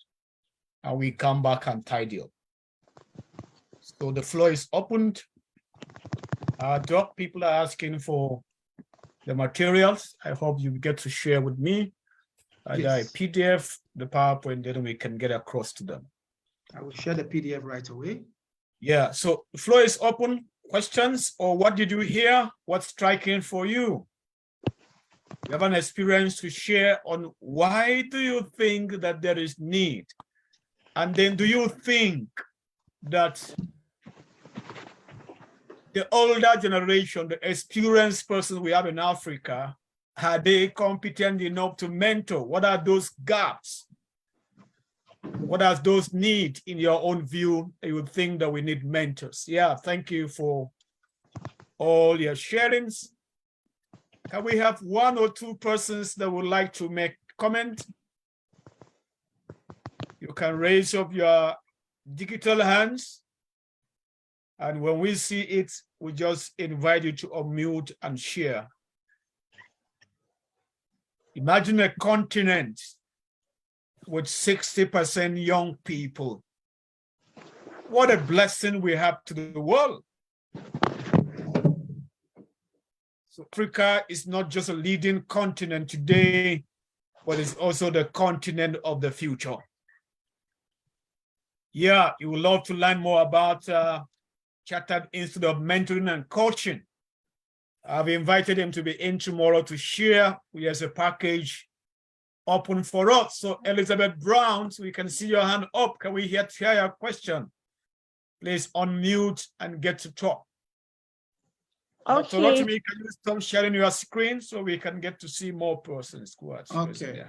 and we come back and tidy up. So the floor is opened. Doc, people are asking for the materials. I hope you get to share with me the PDF, the PowerPoint, then we can get across to them. I will share the PDF right away. Yeah, so the floor is open. Questions, or what did you hear? What's striking for you? You have an experience to share on why do you think that there is need? And then do you think that the older generation, the experienced persons we have in Africa, are they competent enough to mentor? What are those gaps? What are those needs in your own view? You would think that we need mentors. Yeah, thank you for all your sharings. Can we have 1 or 2 persons that would like to make comment? You can raise up your digital hands. And when we see it, we just invite you to unmute and share. Imagine a continent with 60% young people. What a blessing we have to the world. So Africa is not just a leading continent today, but it's also the continent of the future. Yeah, you would love to learn more about Chartered Institute of Mentoring and Coaching. I've invited him to be in tomorrow to share. We have a package open for us. So Elizabeth Brown, so we can see your hand up. Can we hear your question? Please unmute and get to talk. Okay. Dr. Rotimi, can you stop sharing your screen so we can get to see more persons? Okay.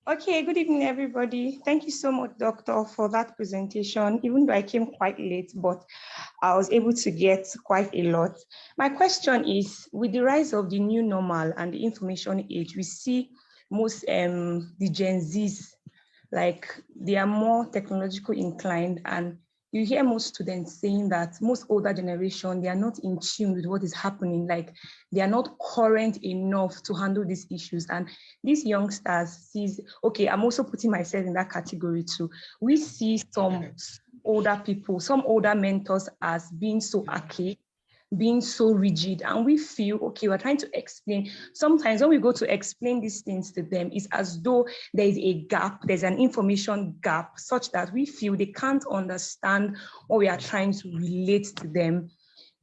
Okay, good evening, everybody. Thank you so much, Doctor, for that presentation. Even though I came quite late, but I was able to get quite a lot. My question is, with the rise of the new normal and the information age, we see most the Gen Zs, like they are more technological inclined, and you hear most students saying that most older generation, they are not in tune with what is happening, like they are not current enough to handle these issues. And these youngsters sees, okay, I'm also putting myself in that category too. We see some older people, some older mentors as being so archaic, being so rigid, and we feel, okay, we're trying to explain. Sometimes when we go to explain these things to them, it's as though there is a gap, there's an information gap, such that we feel they can't understand what we are trying to relate to them.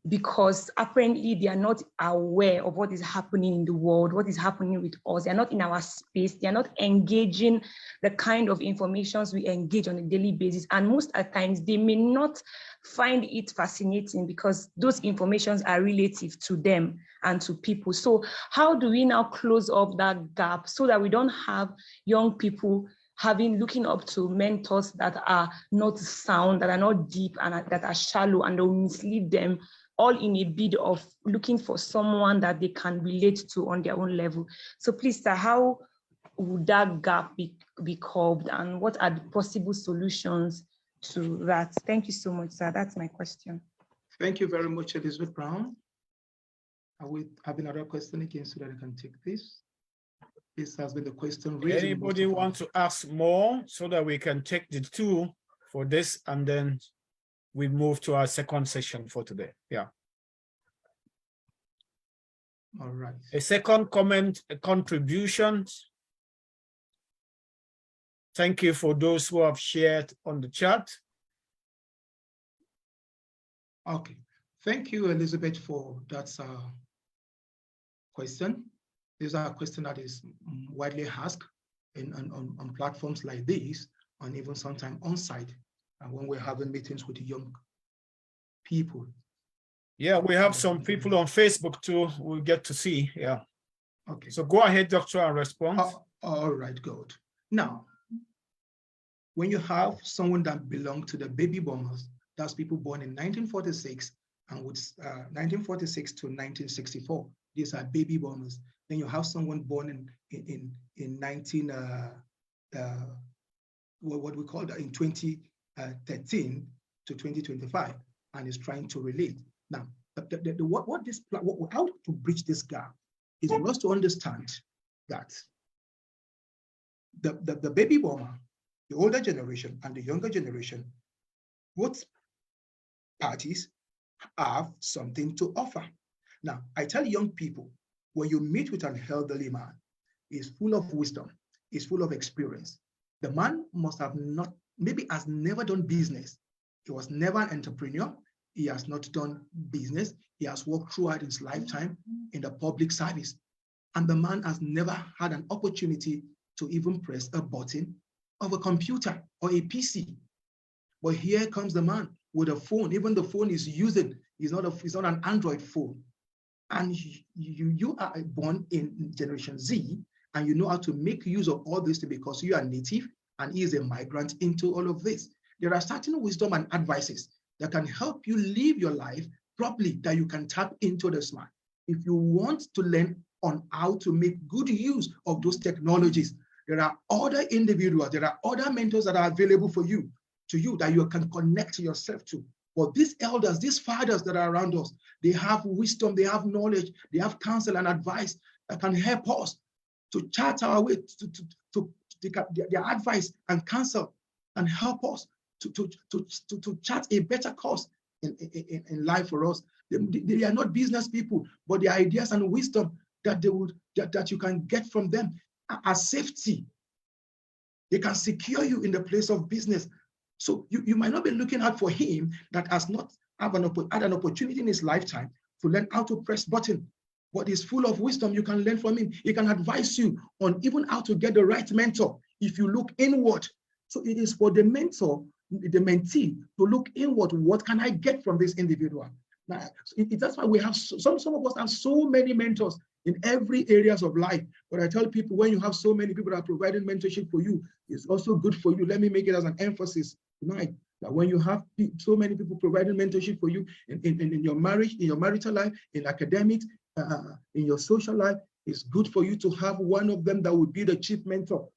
because apparently they are not aware of what is happening in the world, what is happening with us. They're not in our space. They're not engaging the kind of informations we engage on a daily basis. And most at times they may not find it fascinating because those informations are relative to them and to people. So how do we now close up that gap so that we don't have young people looking up to mentors that are not sound, that are not deep, and that are shallow, and they'll mislead them, all in a bid of looking for someone that they can relate to on their own level? So please, sir, how would that gap be curbed, and what are the possible solutions to that? Thank you so much, sir. That's my question. Thank you very much, Elizabeth Brown. I will have another question again so that I can take this. This has been the question raised. Anybody want to ask more so that we can take the two for this, and then we move to our second session for today? Yeah. All right. A second comment, a contribution. Thank you for those who have shared on the chat. Okay. Thank you, Elizabeth, for that question. This is a question that is widely asked on platforms like this, and even sometimes on site, and when we're having meetings with young people. Yeah, we have some people on Facebook too. We'll get to see. Yeah. Okay. So go ahead, doctor, and respond. All right, good. Now, when you have someone that belongs to the baby boomers, that's people born in 1946 and with 1946 to 1964. These are baby boomers. Then you have someone born in 2013 to 2025, and is trying to relate. Now, how to bridge this gap is for us to understand that the baby boomer, the older generation and the younger generation, both parties have something to offer. Now, I tell young people, when you meet with an elderly man, he's full of wisdom, he's full of experience. The man must have has never done business. He was never an entrepreneur. He has not done business. He has worked throughout his lifetime in the public service. And the man has never had an opportunity to even press a button of a computer or a PC. But here comes the man with a phone. Even the phone he's using is not an Android phone. And you are born in Generation Z, and you know how to make use of all this because you are native and he is a migrant into all of this. There are certain wisdom and advices that can help you live your life properly, that you can tap into this man. If you want to learn on how to make good use of those technologies, there are other individuals, there are other mentors that are available for you, that you can connect yourself to. But these elders, these fathers that are around us, they have wisdom, they have knowledge, they have counsel and advice that can help us to chart our way, to their advice and counsel and help us to chart a better course in life for us. They are not business people, but the ideas and wisdom that you can get from them are safety. They can secure you in the place of business. So you might not be looking out for him that has not had an opportunity in his lifetime to learn how to press button, but he's full of wisdom. You can learn from him. He can advise you on even how to get the right mentor if you look inward. So it is for the mentor, the mentee, to look inward. What can I get from this individual? Now, that's why we have some of us have so many mentors in every areas of life. But I tell people, when you have so many people that are providing mentorship for you, it's also good for you. Let me make it as an emphasis tonight, that when you have so many people providing mentorship for you in your marriage, in your marital life, in academics, in your social life, it's good for you to have one of them that would be the chief mentor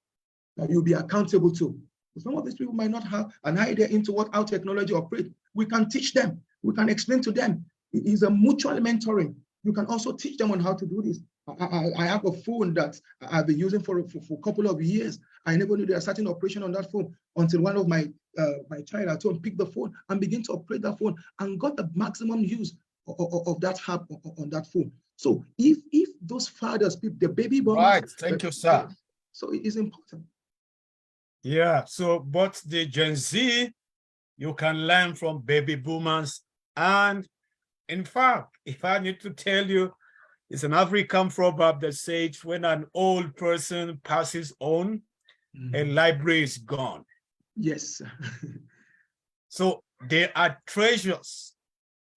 that you'll be accountable to. Some of these people might not have an idea into how technology operates. We can teach them. We can explain to them. It is a mutual mentoring. You can also teach them on how to do this. I have a phone that I've been using for a couple of years. I never knew there was a certain operation on that phone until one of my child at home picked the phone and began to operate that phone and got the maximum use of that app on that phone. So if those fathers, the baby boomers, right, thank you, sir. So it is important. Yeah, so but the Gen Z, you can learn from baby boomers and In fact, if I need to tell you, it's an African proverb that says when an old person passes on, a library is gone. Yes. So there are treasures.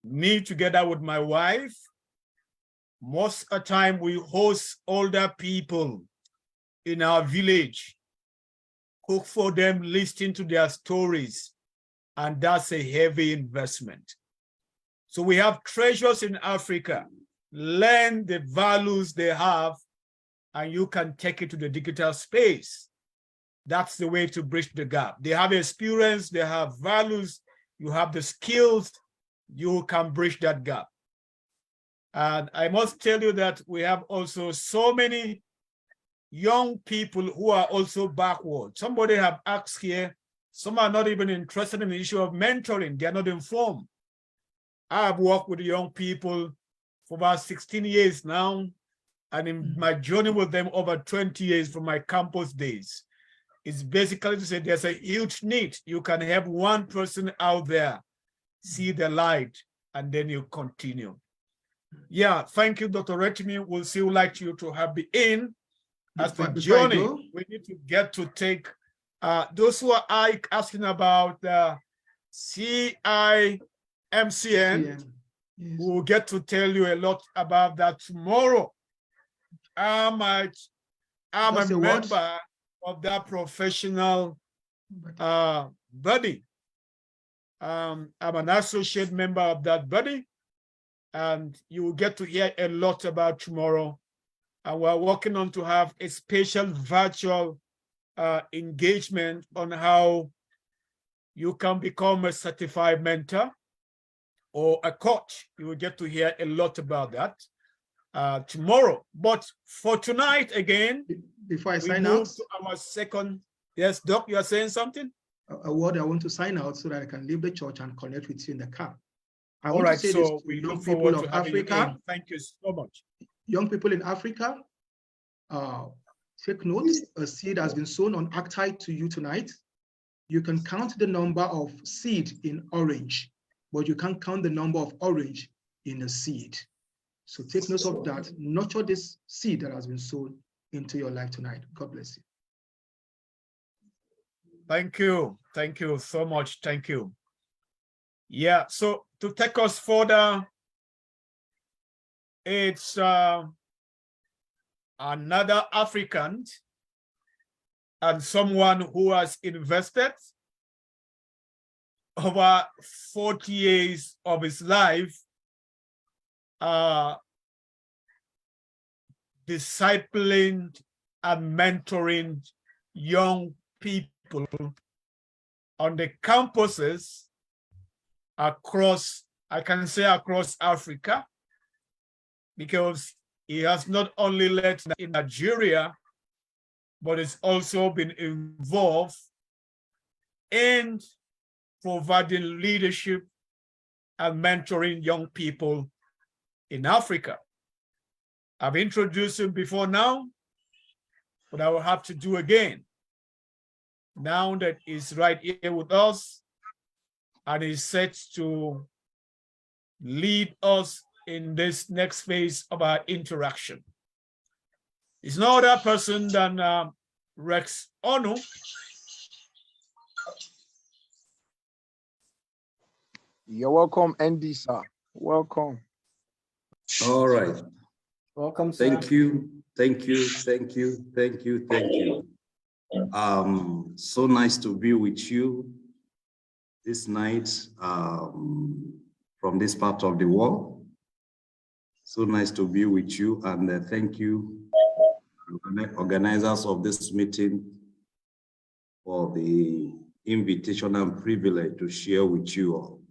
Me together with my wife, most of the time we host older people in our village, cook for them, listen to their stories, and that's a heavy investment. So we have treasures in Africa. Learn the values they have, and you can take it to the digital space. That's the way to bridge the gap. They have experience, they have values, you have the skills, you can bridge that gap. And I must tell you that we have also so many young people who are also backward. Somebody have asked here, some are not even interested in the issue of mentoring, they're not informed. I have worked with young people for about 16 years now, and in my journey with them over 20 years from my campus days. It's basically to say there's a huge need. You can have one person out there see the light, and then you continue. Yeah, thank you, Dr. Retimi. We'll still like you to have me in. As the journey, we need to get to take those who are asking about CIMCN. Yes. We'll get to tell you a lot about that tomorrow. I'm a member of that professional body. I'm an associate member of that body, and you will get to hear a lot about tomorrow. And we're working on to have a special virtual engagement on how you can become a certified mentor or a coach. You will get to hear a lot about that tomorrow. But for tonight, again, before I we sign move out, to our second. Yes, Doc, you are saying something? a word I want to sign out so that I can leave the church and connect with you in the car. I All want right, to say this so to we young look people forward of to having you Africa. in. Thank you so much. Young people in Africa, take note, a seed has been sown on Actite to you tonight. You can count the number of seed in orange, but you can't count the number of orange in a seed. So take note of that. Nurture this seed that has been sown into your life tonight. God bless you. Thank you. Thank you so much. Thank you. Yeah, so to take us further, it's another African and someone who has invested over 40 years of his life discipling and mentoring young people on the campuses across, I can say across Africa, because he has not only led in Nigeria, but it's also been involved in providing leadership and mentoring young people in Africa. I've introduced him before now, but I will have to do again. Now that he's right here with us and is set to lead us in this next phase of our interaction. It's no other person than Rex Onu. You're welcome, Andy, sir. Welcome. All right. Welcome, sir. Thank you. Thank you. Thank you. Thank you. Thank you. So nice to be with you this night from this part of the world. So nice to be with you, and thank you, organizers of this meeting, for the invitation and privilege to share with you all.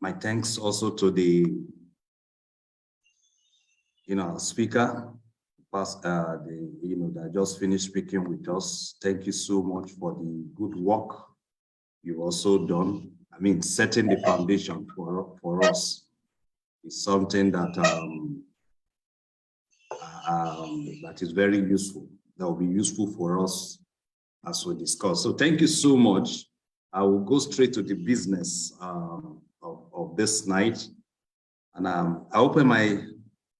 My thanks also to the speaker, that just finished speaking with us. Thank you so much for the good work you've also done. I mean, setting the foundation for us is something that that is very useful. That will be useful for us as we discuss. So thank you so much. I will go straight to the business of of this night. And I open my,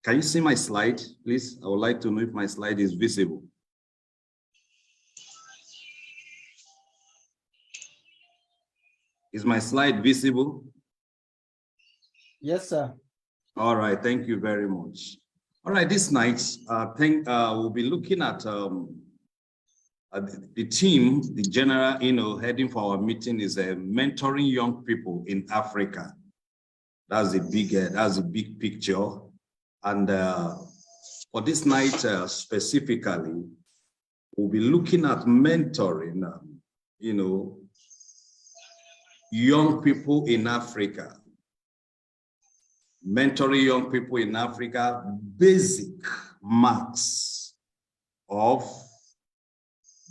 can you see my slide, please? I would like to know if my slide is visible. Is my slide visible? Yes, sir. All right, thank you very much. All right, this night, we'll be looking at the team, the general, heading for our meeting is mentoring young people in Africa. That's a big picture. And for this night specifically, we'll be looking at mentoring, young people in Africa. Mentoring young people in Africa, basic marks of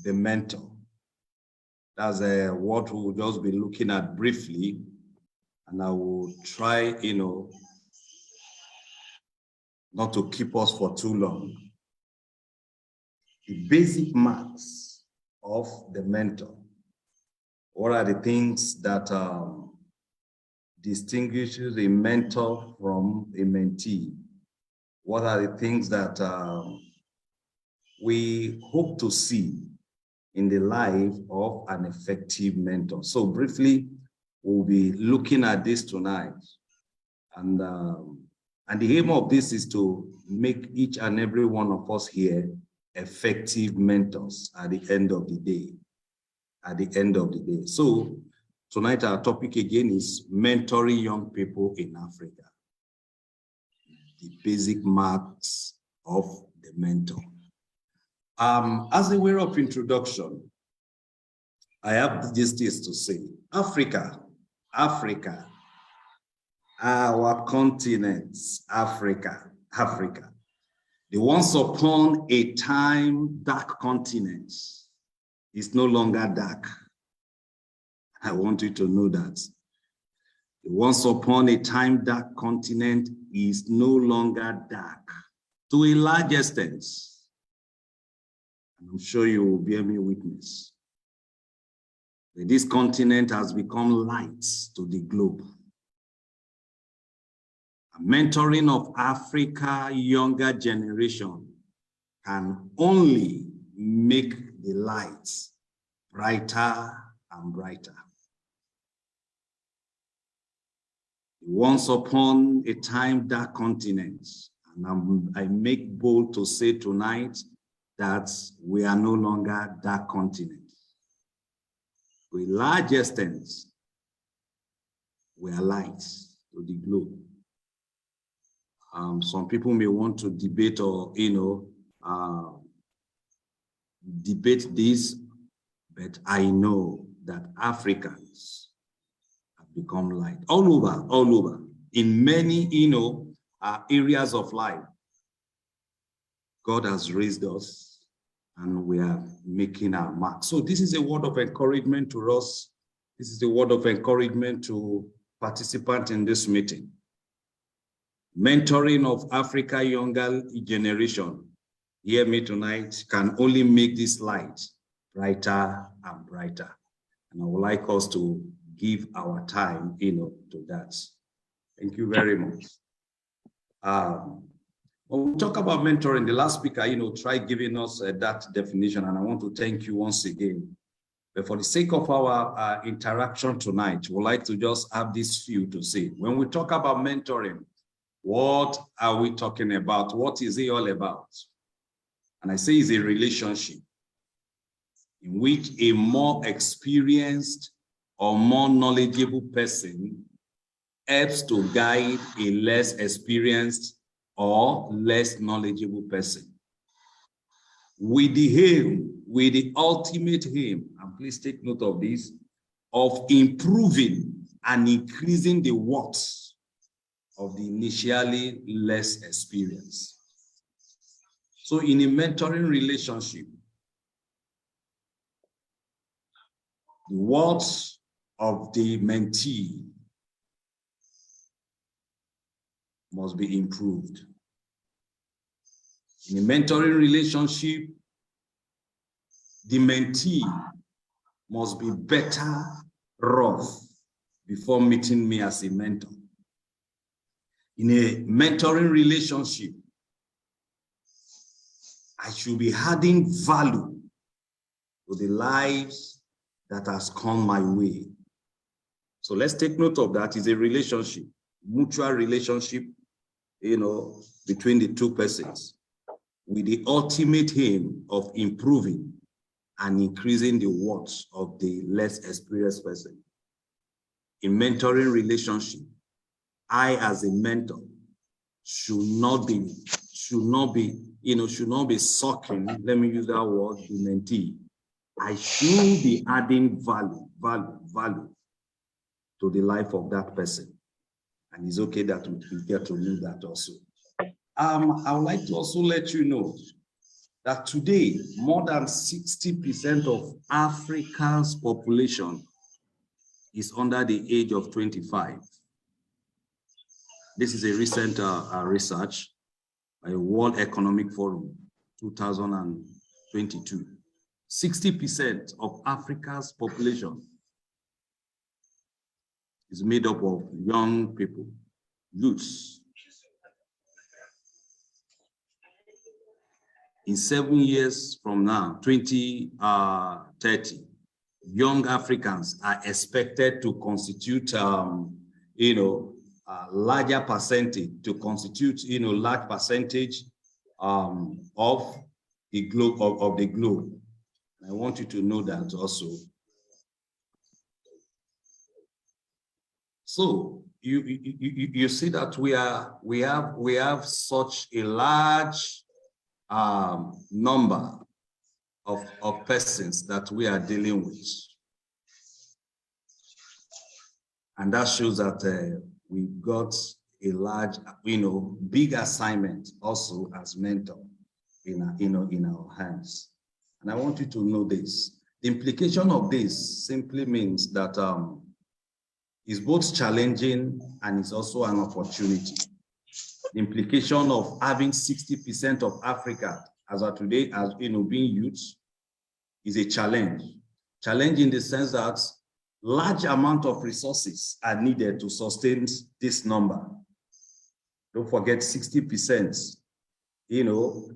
the mentor. That's what we'll just be looking at briefly. And I will try, not to keep us for too long. The basic marks of the mentor. What are the things that distinguishes a mentor from a mentee? What are the things that we hope to see in the life of an effective mentor? So briefly, we'll be looking at this tonight. And the aim of this is to make each and every one of us here effective mentors at the end of the day. So tonight our topic again is mentoring young people in Africa. The basic marks of the mentor. As a way of introduction, I have these things to say. Africa, our continent, Africa. The once upon a time dark continent is no longer dark. I want you to know that. The once upon a time dark continent is no longer dark to a large extent. And I'm sure you will bear me witness. This continent has become light to the globe. Mentoring of Africa younger generation can only make the lights brighter and brighter. Once upon a time dark continent, and I make bold to say tonight that we are no longer dark continent. To a large extent, we are light to the globe. Some people may want to debate or, debate this, but I know that Africans have become light all over, in many, areas of life. God has raised us and we are making our mark. So this is a word of encouragement to us. This is a word of encouragement to participants in this meeting. Mentoring of Africa younger generation, hear me tonight, can only make this light brighter and brighter. And I would like us to give our time, to that. Thank you very much. When we talk about mentoring, the last speaker, tried giving us that definition, and I want to thank you once again. But for the sake of our interaction tonight, we'd like to just have this few to say. When we talk about mentoring, what are we talking about? What is it all about? And I say it's a relationship in which a more experienced or more knowledgeable person helps to guide a less experienced or less knowledgeable person. With the aim, with the ultimate aim, and please take note of this, of improving and increasing the worth of the initially less experienced. So in a mentoring relationship, the worth of the mentee must be improved. In a mentoring relationship, the mentee must be better off before meeting me as a mentor. in a mentoring relationship, I should be adding value to the lives that has come my way. So let's take note of that. It's a relationship, mutual relationship, between the two persons, with the ultimate aim of improving and increasing the worth of the less experienced person. In mentoring relationship, I as a mentor should not be sucking, let me use that word, the mentee. I should be adding value to the life of that person. And it's okay that we get to know that also. I would like to also let you know that today, more than 60% of Africa's population is under the age of 25. This is a recent research by World Economic Forum 2022. 60% of Africa's population is made up of young people, youths. In 7 years from now, 2030, young Africans are expected to constitute, a larger percentage, large percentage of the globe, I want you to know that also. So you see that we have such a large number of persons that we are dealing with, and that shows that we've got a large, big assignment also as mentor in our hands. And I want you to know this. The implication of this simply means that it's both challenging and it's also an opportunity. The implication of having 60% of Africa as of today, as being youth, is a challenge. Challenge in the sense that large amount of resources are needed to sustain this number. Don't forget 60%,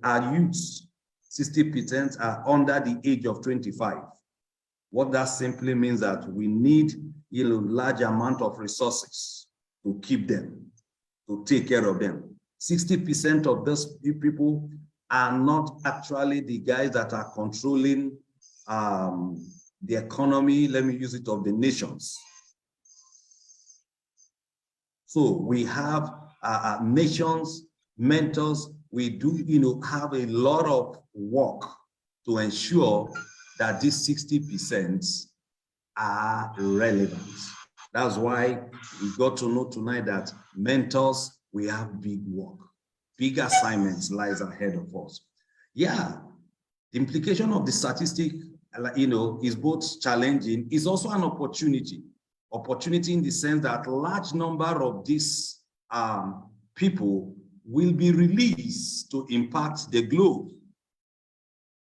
are youths. 60% are under the age of 25. What that simply means that we need large amount of resources to keep them, to take care of them. 60% of those people are not actually the guys that are controlling the economy, let me use it, of the nations. So we have nations, mentors, we do have a lot of work to ensure that these 60% are relevant. That's why we got to know tonight that mentors, we have big work, big assignments lies ahead of us. Yeah, the implication of the statistic, is both challenging, is also an opportunity. Opportunity in the sense that large number of these people will be released to impact the globe.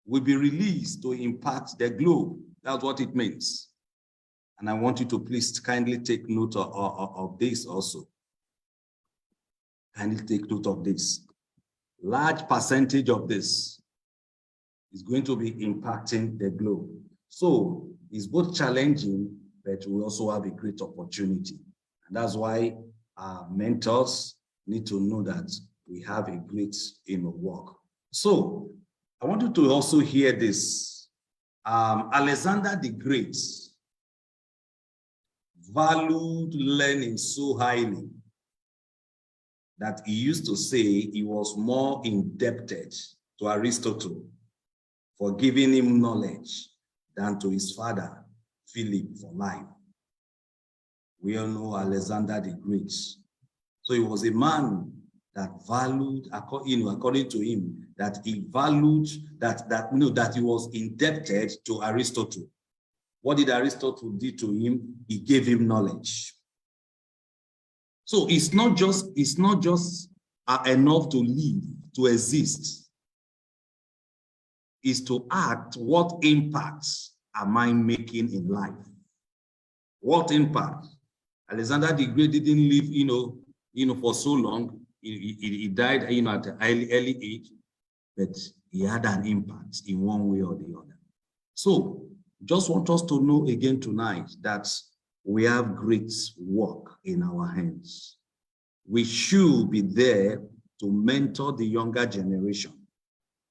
Will be released to impact the globe. That's what it means. And I want you to please kindly take note of this also. Kindly take note of this. Large percentage of this is going to be impacting the globe. So it's both challenging, but we also have a great opportunity. And that's why our mentors need to know that we have a great work. So I want you to also hear this. Alexander the Great valued learning so highly that he used to say he was more indebted to Aristotle for giving him knowledge than to his father, Philip, for life. We all know Alexander the Great. So he was a man that valued, according to him, that he valued, that he was indebted to Aristotle. What did Aristotle do to him? He gave him knowledge. So it's not just enough to live, to exist. Is to act, what impacts am I making in life? What impact? Alexander the Great didn't live, for so long. He died, at an early age, but he had an impact in one way or the other. So just want us to know again tonight that we have great work in our hands. We should be there to mentor the younger generation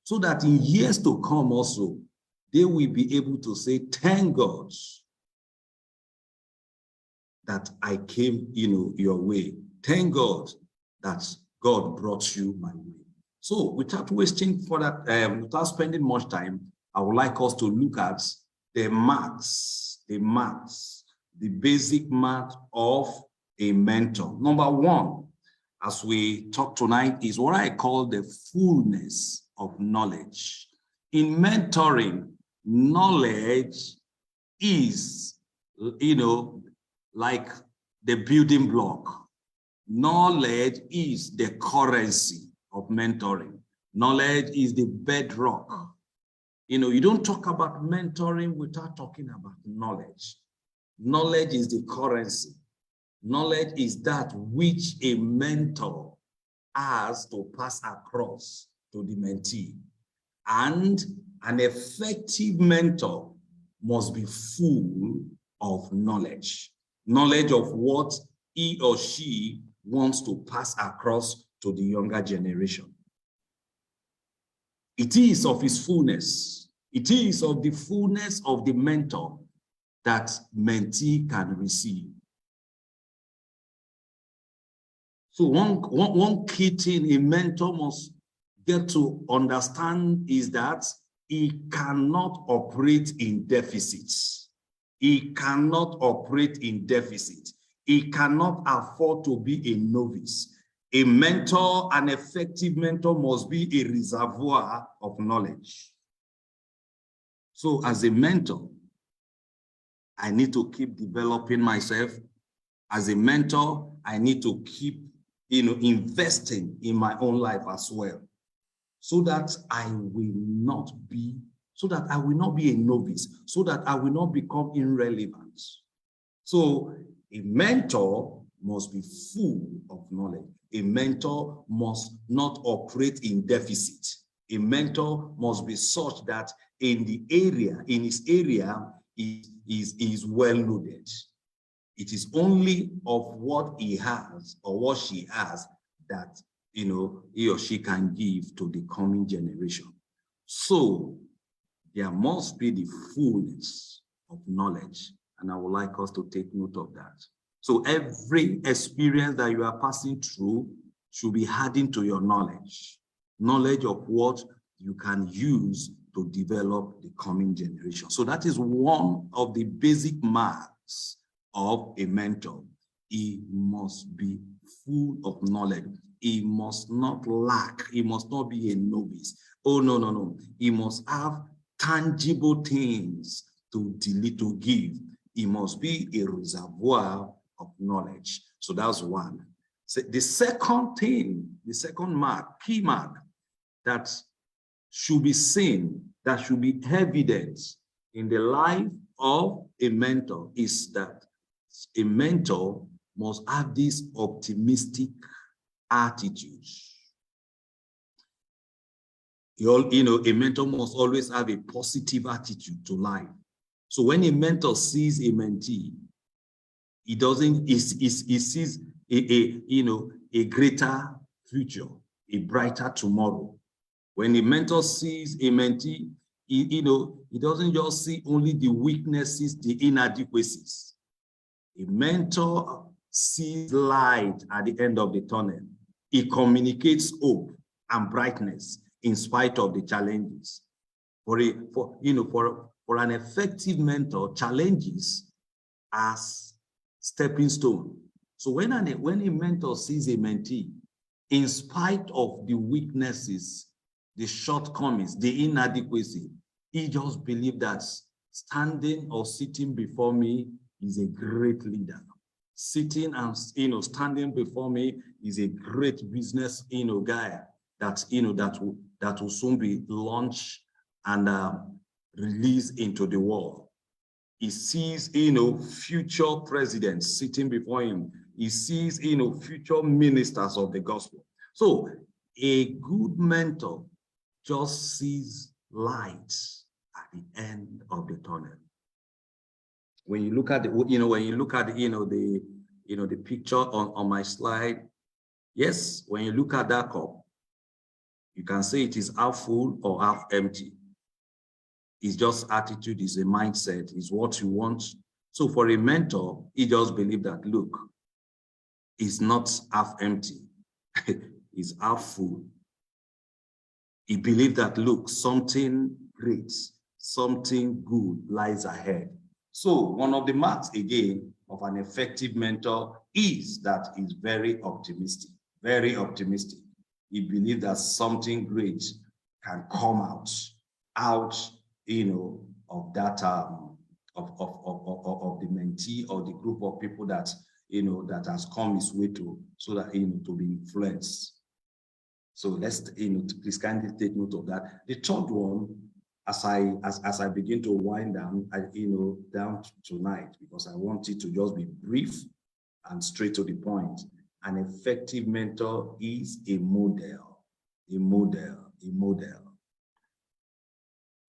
so that in years to come also, they will be able to say, thank God that I came, your way. Thank God that God brought you my way. So without wasting further, without spending much time, I would like us to look at the basic mark of a mentor. Number one, as we talk tonight, is what I call the fullness of knowledge. In mentoring, knowledge is, like the building block. Knowledge is the currency of mentoring. Knowledge is the bedrock. You don't talk about mentoring without talking about knowledge. Knowledge is the currency. Knowledge is that which a mentor has to pass across to the mentee. And an effective mentor must be full of knowledge. Knowledge of what he or she wants to pass across to the younger generation. It is of his fullness. It is of the fullness of the mentor that mentee can receive. So one key thing a mentor must get to understand is that he cannot operate in deficits. He cannot operate in deficit. He cannot afford to be a novice. A mentor, an effective mentor, must be a reservoir of knowledge. So as a mentor, I need to keep developing myself. As a mentor, I need to keep, investing in my own life as well, so that I will not be a novice, so that I will not become irrelevant. So a mentor must be full of knowledge. A mentor must not operate in deficit. A mentor must be such that in his area, he is well loaded. It is only of what he has or what she has that he or she can give to the coming generation. So there must be the fullness of knowledge, and I would like us to take note of that. So every experience that you are passing through should be adding to your knowledge of what you can use to develop the coming generation. So that is one of the basic marks of a mentor. He must be full of knowledge. He must not lack. He must not be a novice. Oh, no. He must have tangible things to give. He must be a reservoir of knowledge. So that's one. So the second thing, the second mark, key mark that should be seen, that should be evident in the life of a mentor is that a mentor must have this optimistic attitude. A mentor must always have a positive attitude to life. So when a mentor sees a mentee, he sees a greater future, a brighter tomorrow. When a mentor sees a mentee, he doesn't just see only the weaknesses, the inadequacies. A mentor sees light at the end of the tunnel. He communicates hope and brightness in spite of the challenges. For an effective mentor, challenges as stepping stone. So when a mentor sees a mentee, in spite of the weaknesses, the shortcomings, the inadequacy, he just believes that standing or sitting before me is a great leader. Sitting and standing before me is a great business guy that will soon be launched and released into the world. He sees future presidents sitting before him. he sees, future ministers of the gospel. So a good mentor just sees light at the end of the tunnel. When you look at the, the picture on my slide, yes, when you look at that cup, you can say it is half full or half empty. It's just attitude, is a mindset, is what you want. So for a mentor, he just believes that, look, it's not half empty, it's half full. He believed that, look, something great, something good lies ahead. So one of the marks, again, of an effective mentor is that he's very optimistic, very optimistic. He believes that something great can come out, of that, of the mentee or the group of people that, that has come his way to, so that, to be influenced. So let's, please kindly take note of that. The third one, as I begin to wind down, down tonight, because I want it to just be brief and straight to the point. An effective mentor is a model, a model, a model.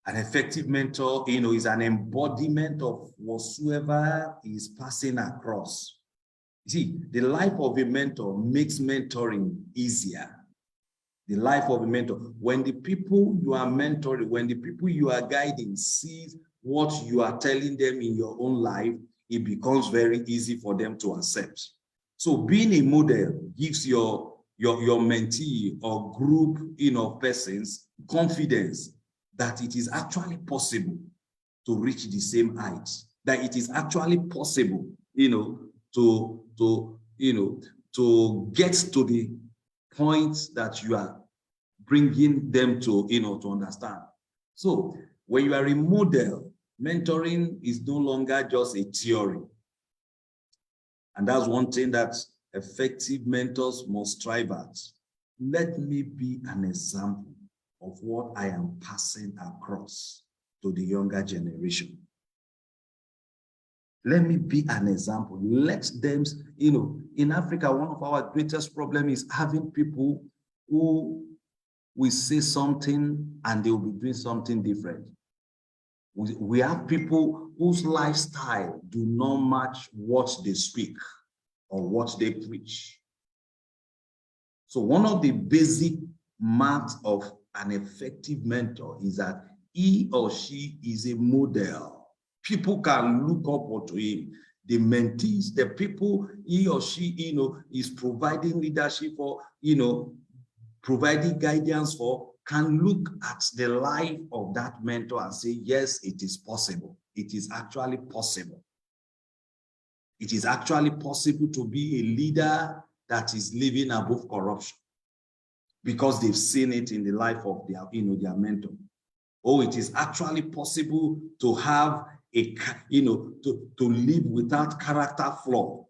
An effective mentor, is an embodiment of whatsoever is passing across. You see, the life of a mentor makes mentoring easier. The life of a mentor. When the people you are mentoring, when the people you are guiding sees what you are telling them in your own life, it becomes very easy for them to accept. So being a model gives your mentee or group, of persons confidence that it is actually possible to reach the same heights, that it is actually possible, to get to the points that you are bringing them to, to understand. So when you are a model, mentoring is no longer just a theory. And that's one thing that effective mentors must strive at. Let me be an example of what I am passing across to the younger generation. Let me be an example. Let them, in Africa, one of our greatest problems is having people who will say something and they will be doing something different. We have people whose lifestyle do not match what they speak or what they preach. So one of the basic marks of an effective mentor is that he or she is a model. People can look up to him. The mentees, the people he or she, is providing leadership for, providing guidance for, can look at the life of that mentor and say, yes, it is possible. It is actually possible. It is actually possible to be a leader that is living above corruption because they've seen it in the life of their, their mentor. Oh, it is actually possible to have a, to live without character flaw.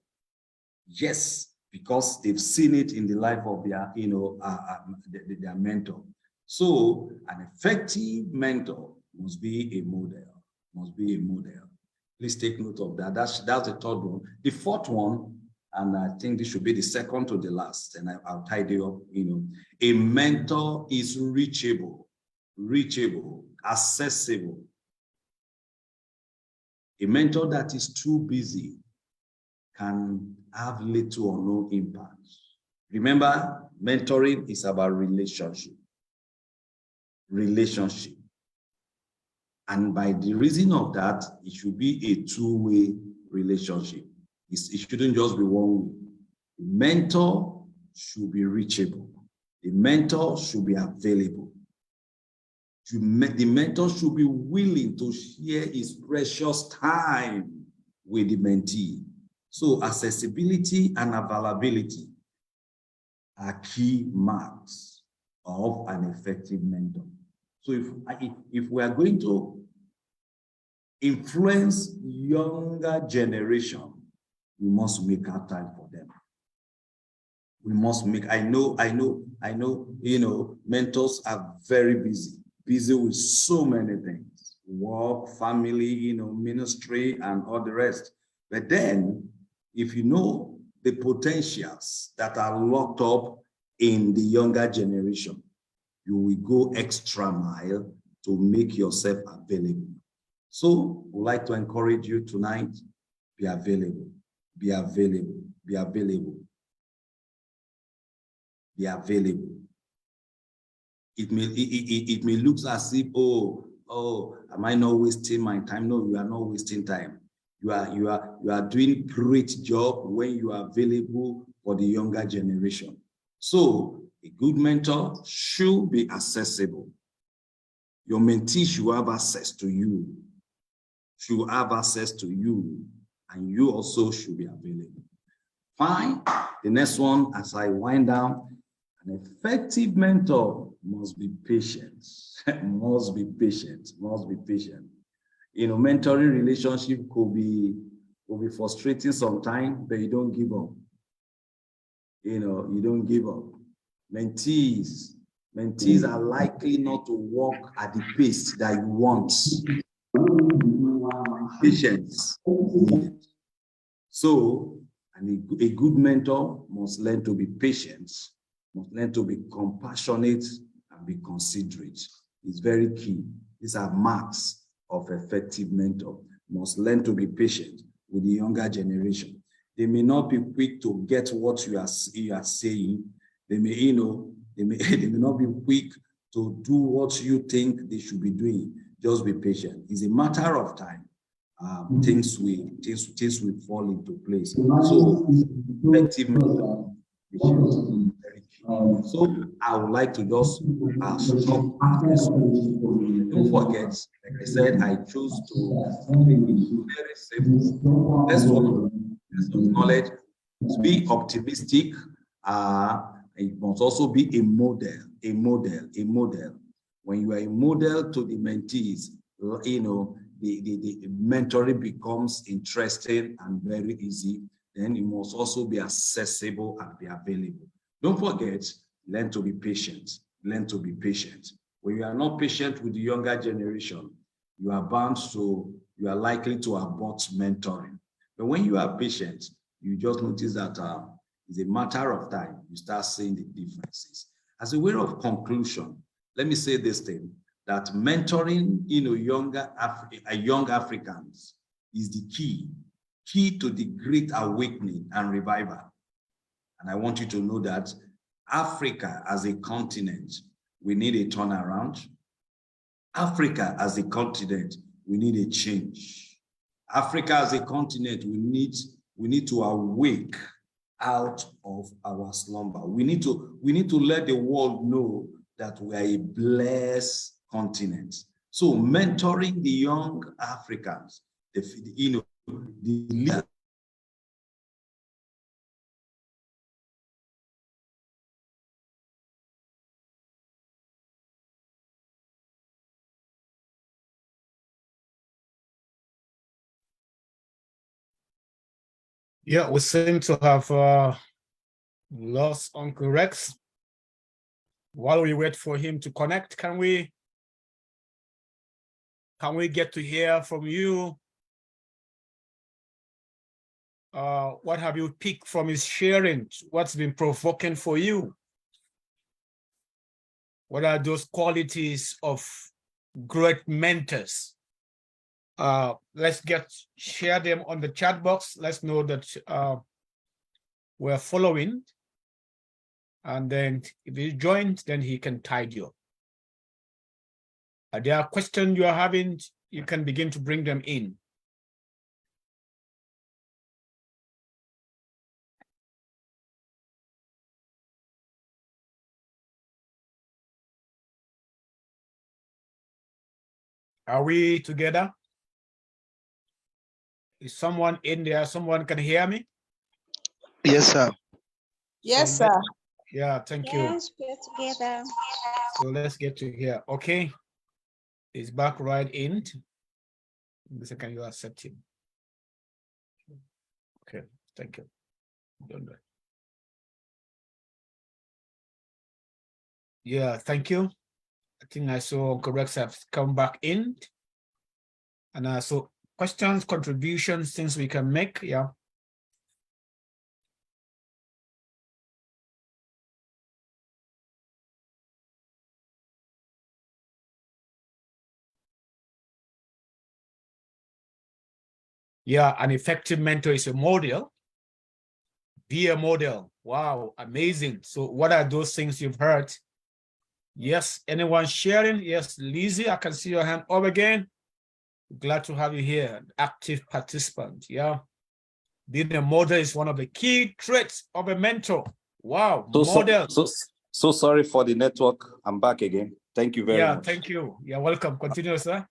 Yes, because they've seen it in the life of their, their mentor. So an effective mentor must be a model, must be a model. Please take note of that. That's the third one. The fourth one, and I think this should be the second to the last, and I'll tidy up, a mentor is reachable, accessible. A mentor that is too busy can have little or no impact. Remember, mentoring is about relationship. And by the reason of that, it should be a two-way relationship. It shouldn't just be one way. The mentor should be reachable. The mentor should be available. The mentor should be willing to share his precious time with the mentee. So accessibility and availability are key marks of an effective mentor. So if we are going to influence younger generation, we must make our time for them. We must make, I know, mentors are very busy with so many things, work, family, ministry, and all the rest. But then, if you know the potentials that are locked up in the younger generation. You will go extra mile to make yourself available. So we'd like to encourage you tonight, be available, be available, be available, be available. It may look as if, oh, am I not wasting my time? No, you are not wasting time. You are doing great job when you are available for the younger generation. So a good mentor should be accessible. Your mentee should have access to you, and you also should be available. Fine. The next one, as I wind down, an effective mentor must be patient. must be patient. You know, mentoring relationship could be frustrating sometimes, but you don't give up. You know, you don't give up. Mentees are likely not to walk at the pace that you want. Patience is needed. So, and a good mentor must learn to be patient, must learn to be compassionate and be considerate. It's very key. These are marks of effective mentor. Must learn to be patient with the younger generation. They may not be quick to get what you are saying. They may, they may not be quick to do what you think they should be doing. Just be patient. It's a matter of time. Things will fall into place. So effective mentor, very key. So I would like to just stop at this. Don't forget, like I said, I chose to make it very simple. Let's acknowledge, be optimistic. It must also be a model. When you are a model to the mentees, the mentoring becomes interesting and very easy. Then it must also be accessible and be available. Don't forget, learn to be patient. Learn to be patient. When you are not patient with the younger generation, you are likely to abort mentoring. But when you are patient, you just notice that it's a matter of time. You start seeing the differences. As a way of conclusion, let me say this thing, that mentoring, young Africans is the key to the great awakening and revival. And I want you to know that Africa as a continent, we need a turnaround. Africa as a continent, we need a change. Africa as a continent, we need to awake out of our slumber. We need to let the world know that we are a blessed continent. So mentoring the young Africans, the leaders. Yeah, we seem to have lost Uncle Rex. While we wait for him to connect, can we get to hear from you? What have you picked from his sharing? What's been provoking for you? What are those qualities of great mentors? Let's share them on the chat box. Let's know that we're following. And then if he joins, then he can tide you. There are questions you are having, you can begin to bring them in. Are we together? Is someone in there? Someone can hear me? Yes, sir. Yes, sir. Yeah, thank you. Yes, we're together. So let's get to here. Okay. He's back right in. Can you accept him? Okay, thank you. Yeah, thank you. I think I saw Uncle Rex have come back in. And so questions, contributions, things we can make, yeah. Yeah, an effective mentor is a model. Be a model. Wow, amazing. So what are those things you've heard? Yes, anyone sharing? Yes, Lizzie, I can see your hand up again. Glad to have you here, an active participant. Yeah. Being a model is one of the key traits of a mentor. Wow, model. So sorry for the network. I'm back again. Thank you very much. Yeah, thank you. You're welcome. Continue, sir.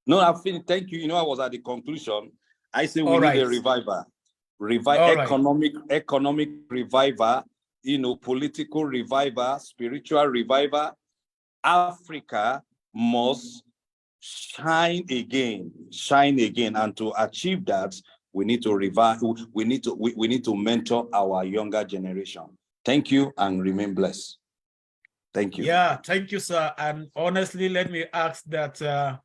No, I've finished. Thank you. You know, I was at the conclusion. I say we All need right. a revival. All right. Economic revival, you know, political revival, spiritual revival. Africa must shine again. And to achieve that, we need to revive, we need to mentor our younger generation. Thank you and remain blessed. Thank you. Yeah, thank you, sir. And honestly, let me ask that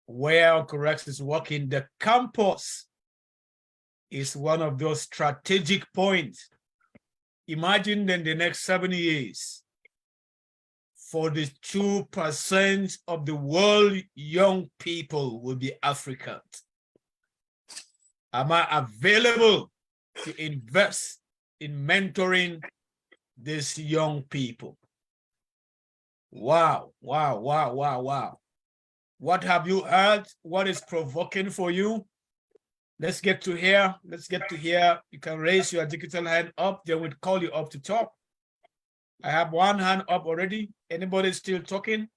where Correct is working, the campus is one of those strategic points. Imagine in the next 7 years, 42% of the world young people will be Africans. Am I available to invest in mentoring these young people? Wow, wow, wow, wow, wow. What have you heard? What is provoking for you? Let's get to here. Let's get to here. You can raise your digital hand up, then we'll call you up to talk. I have one hand up already. Anybody still talking?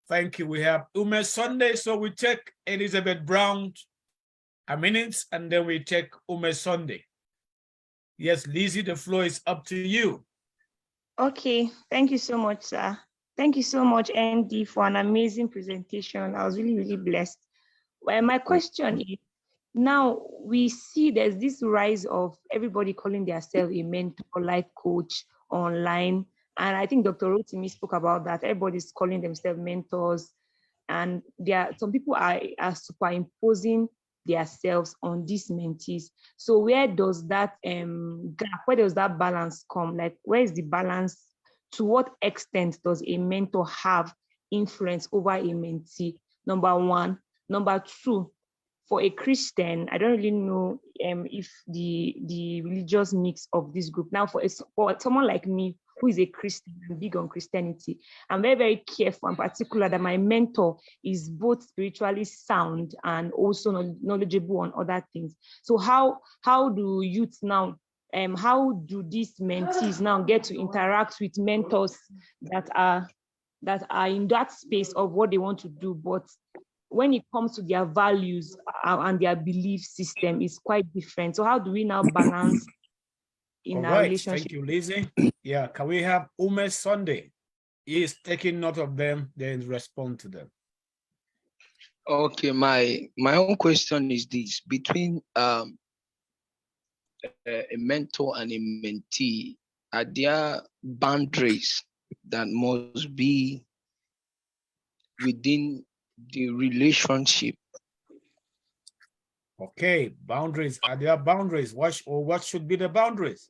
Thank you. We have Ume Sunday, so we take Elizabeth Brown a minute, and then we take Ume Sunday. Yes, Lizzie, the floor is up to you. Okay, thank you so much, sir. Thank you so much, Andy, for an amazing presentation. I was really, really blessed. Well, my question is, now we see there's this rise of everybody calling themselves a mentor, life coach online. And I think Dr. Rotimi spoke about that. Everybody's calling themselves mentors. And some people are superimposing themselves on these mentees. So where does that gap, where does that balance come? Like, where is the balance? To what extent does a mentor have influence over a mentee? Number one. Number two, for a Christian, I don't really know if the religious mix of this group. Now, for someone like me, who is a Christian and big on Christianity, I'm very, very careful and particular that my mentor is both spiritually sound and also knowledgeable on other things. So how do youth now, how do these mentees now get to interact with mentors that are in that space of what they want to do, but when it comes to their values and their belief system is quite different? So how do we now balance in our relationship? Thank you, Lizzie. Yeah, can we have Ume Sunday? He is taking note of them, then respond to them. Okay, my own question is this: between a mentor and a mentee, are there boundaries that must be within the relationship? Okay, boundaries. Are there boundaries? What should be the boundaries?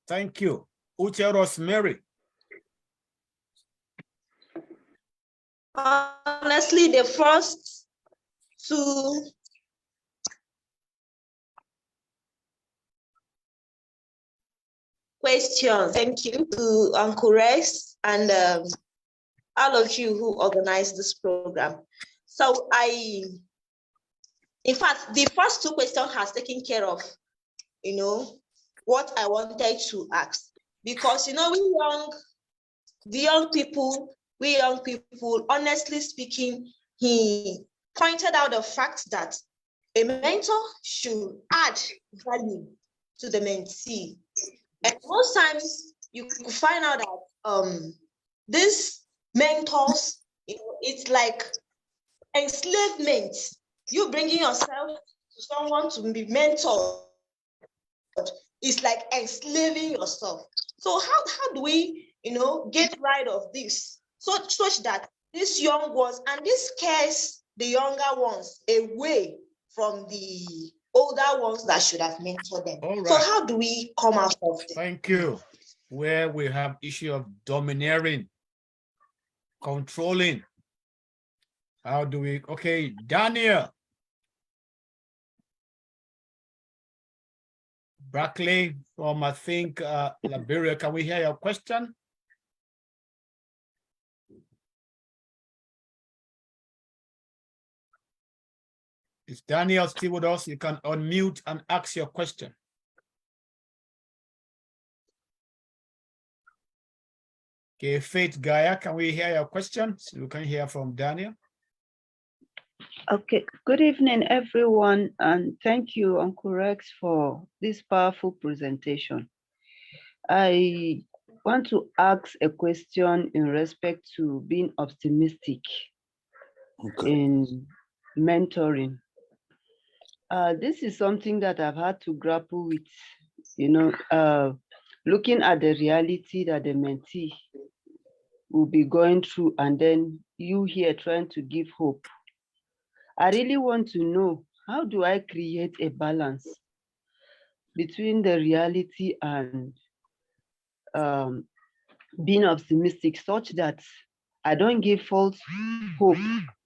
Thank you. Uche Rosemary. Honestly, the first two questions, thank you to Uncle Rex and all of you who organized this program. So in fact, the first two questions has taken care of, what I wanted to ask. Because, we young people, honestly speaking, he pointed out the fact that a mentor should add value to the mentee. And most times you find out that these mentors, it's like enslavement. You bringing yourself to someone to be mentored, it's like enslaving yourself. So how do we, get rid of this such that these young ones, and this scares the younger ones away from the older ones that should have mentored them? All right. So how do we come out of this? Thank you. Where we have issue of domineering, controlling. How do we, okay, Daniel. Brackley from, I think, Liberia, can we hear your question? Is Daniel still with us? You can unmute and ask your question. Okay, Faith Gaia, can we hear your question? So we can hear from Daniel. Okay, good evening, everyone, and thank you, Uncle Rex, for this powerful presentation. I want to ask a question in respect to being optimistic in mentoring. This is something that I've had to grapple with, you know, looking at the reality that the mentee will be going through, and then you here trying to give hope. I really want to know, how do I create a balance between the reality and being optimistic, such that I don't give false hope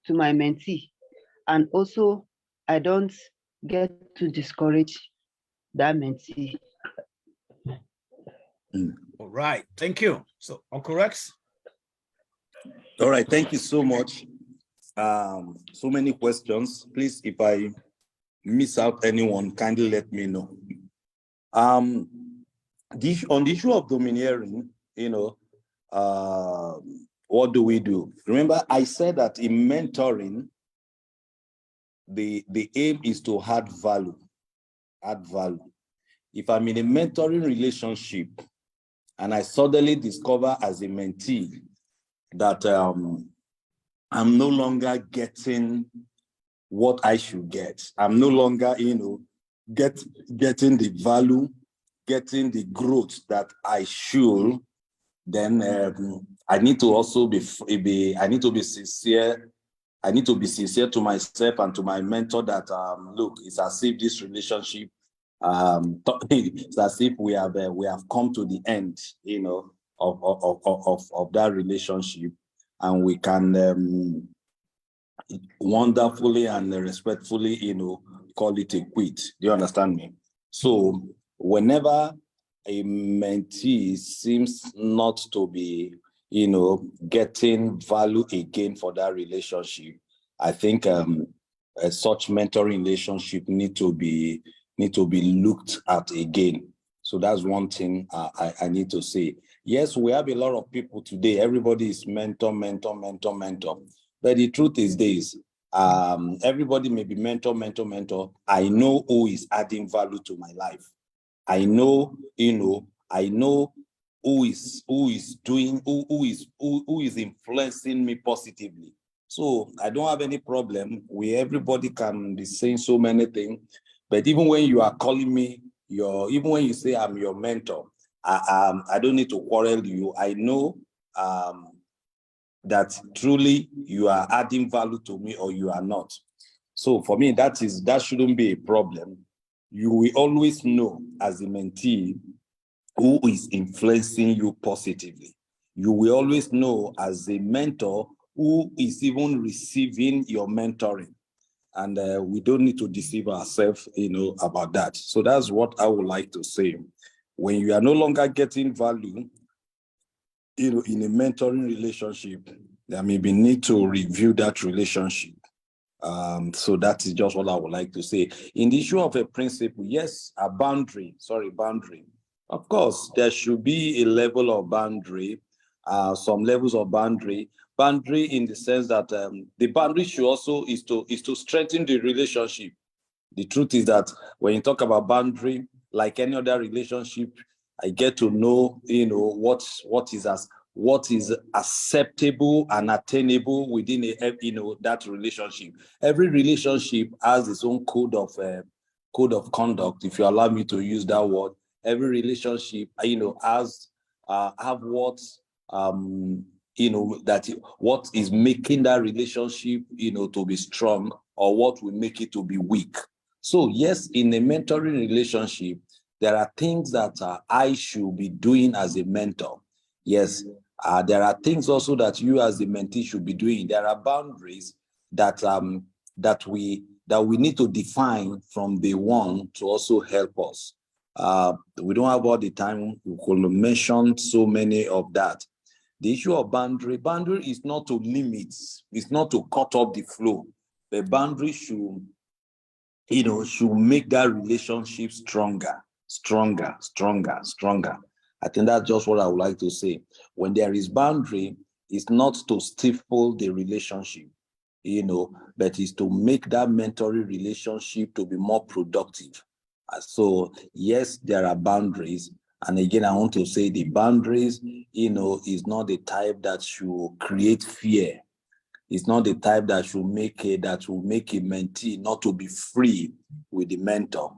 to my mentee, and also I don't get to discourage that mentee. All right, thank you. So, Uncle Rex. All right, thank you so much. So many questions. Please, if I miss out anyone, kindly let me know. On the issue of domineering, you know, what do we do? Remember, I said that in mentoring, the aim is to add value. Add value. If I'm in a mentoring relationship and I suddenly discover as a mentee that I'm no longer getting what I should get, I'm no longer, you know, getting the value, getting the growth that I should, then I need to also be sincere. I need to be sincere to myself and to my mentor that look, it's as if this relationship, it's as if we have come to the end, you know, of that relationship, and we can wonderfully and respectfully, you know, call it a quit. Do you understand me? So whenever a mentee seems not to be, you know, getting value again for that relationship, I think such mentoring relationship need to be looked at again. So that's one thing I need to say. Yes, we have a lot of people today. Everybody is mentor. But the truth is this, everybody may be mentor. I know who is adding value to my life. I know, you know, who is influencing me positively. So I don't have any problem. Everybody can be saying so many things, but even when you are calling me even when you say I'm your mentor, I don't need to quarrel you. I know that truly you are adding value to me or you are not. So for me, that shouldn't be a problem. You will always know as a mentee who is influencing you positively. You will always know as a mentor who is even receiving your mentoring. And we don't need to deceive ourselves, you know, about that. So that's what I would like to say. When you are no longer getting value, you know, in a mentoring relationship, there may be need to review that relationship. So that is just what I would like to say. In the issue of a principle, yes, boundary. Of course, there should be a level of boundary, some levels of boundary. Boundary in the sense that the boundary should also is to strengthen the relationship. The truth is that when you talk about boundary, like any other relationship, I get to know, you know, what is acceptable and attainable within that relationship. Every relationship has its own code of conduct, if you allow me to use that word. Every relationship, you know, have what you know, what is making that relationship, you know, to be strong, or what will make it to be weak. So yes, in a mentoring relationship, there are things that I should be doing as a mentor. Yes, there are things also that you as the mentee should be doing. There are boundaries that we need to define from day one to also help us. We don't have all the time. We could mention so many of that. The issue of boundary is not to limit, it's not to cut off the flow. The boundary should make that relationship stronger. I think that's just what I would like to say. When there is boundary, it's not to stifle the relationship, but it's to make that mentoring relationship to be more productive. So yes, there are boundaries. And again, I want to say the boundaries, is not the type that should create fear. It's not the type that will make a mentee not to be free with the mentor.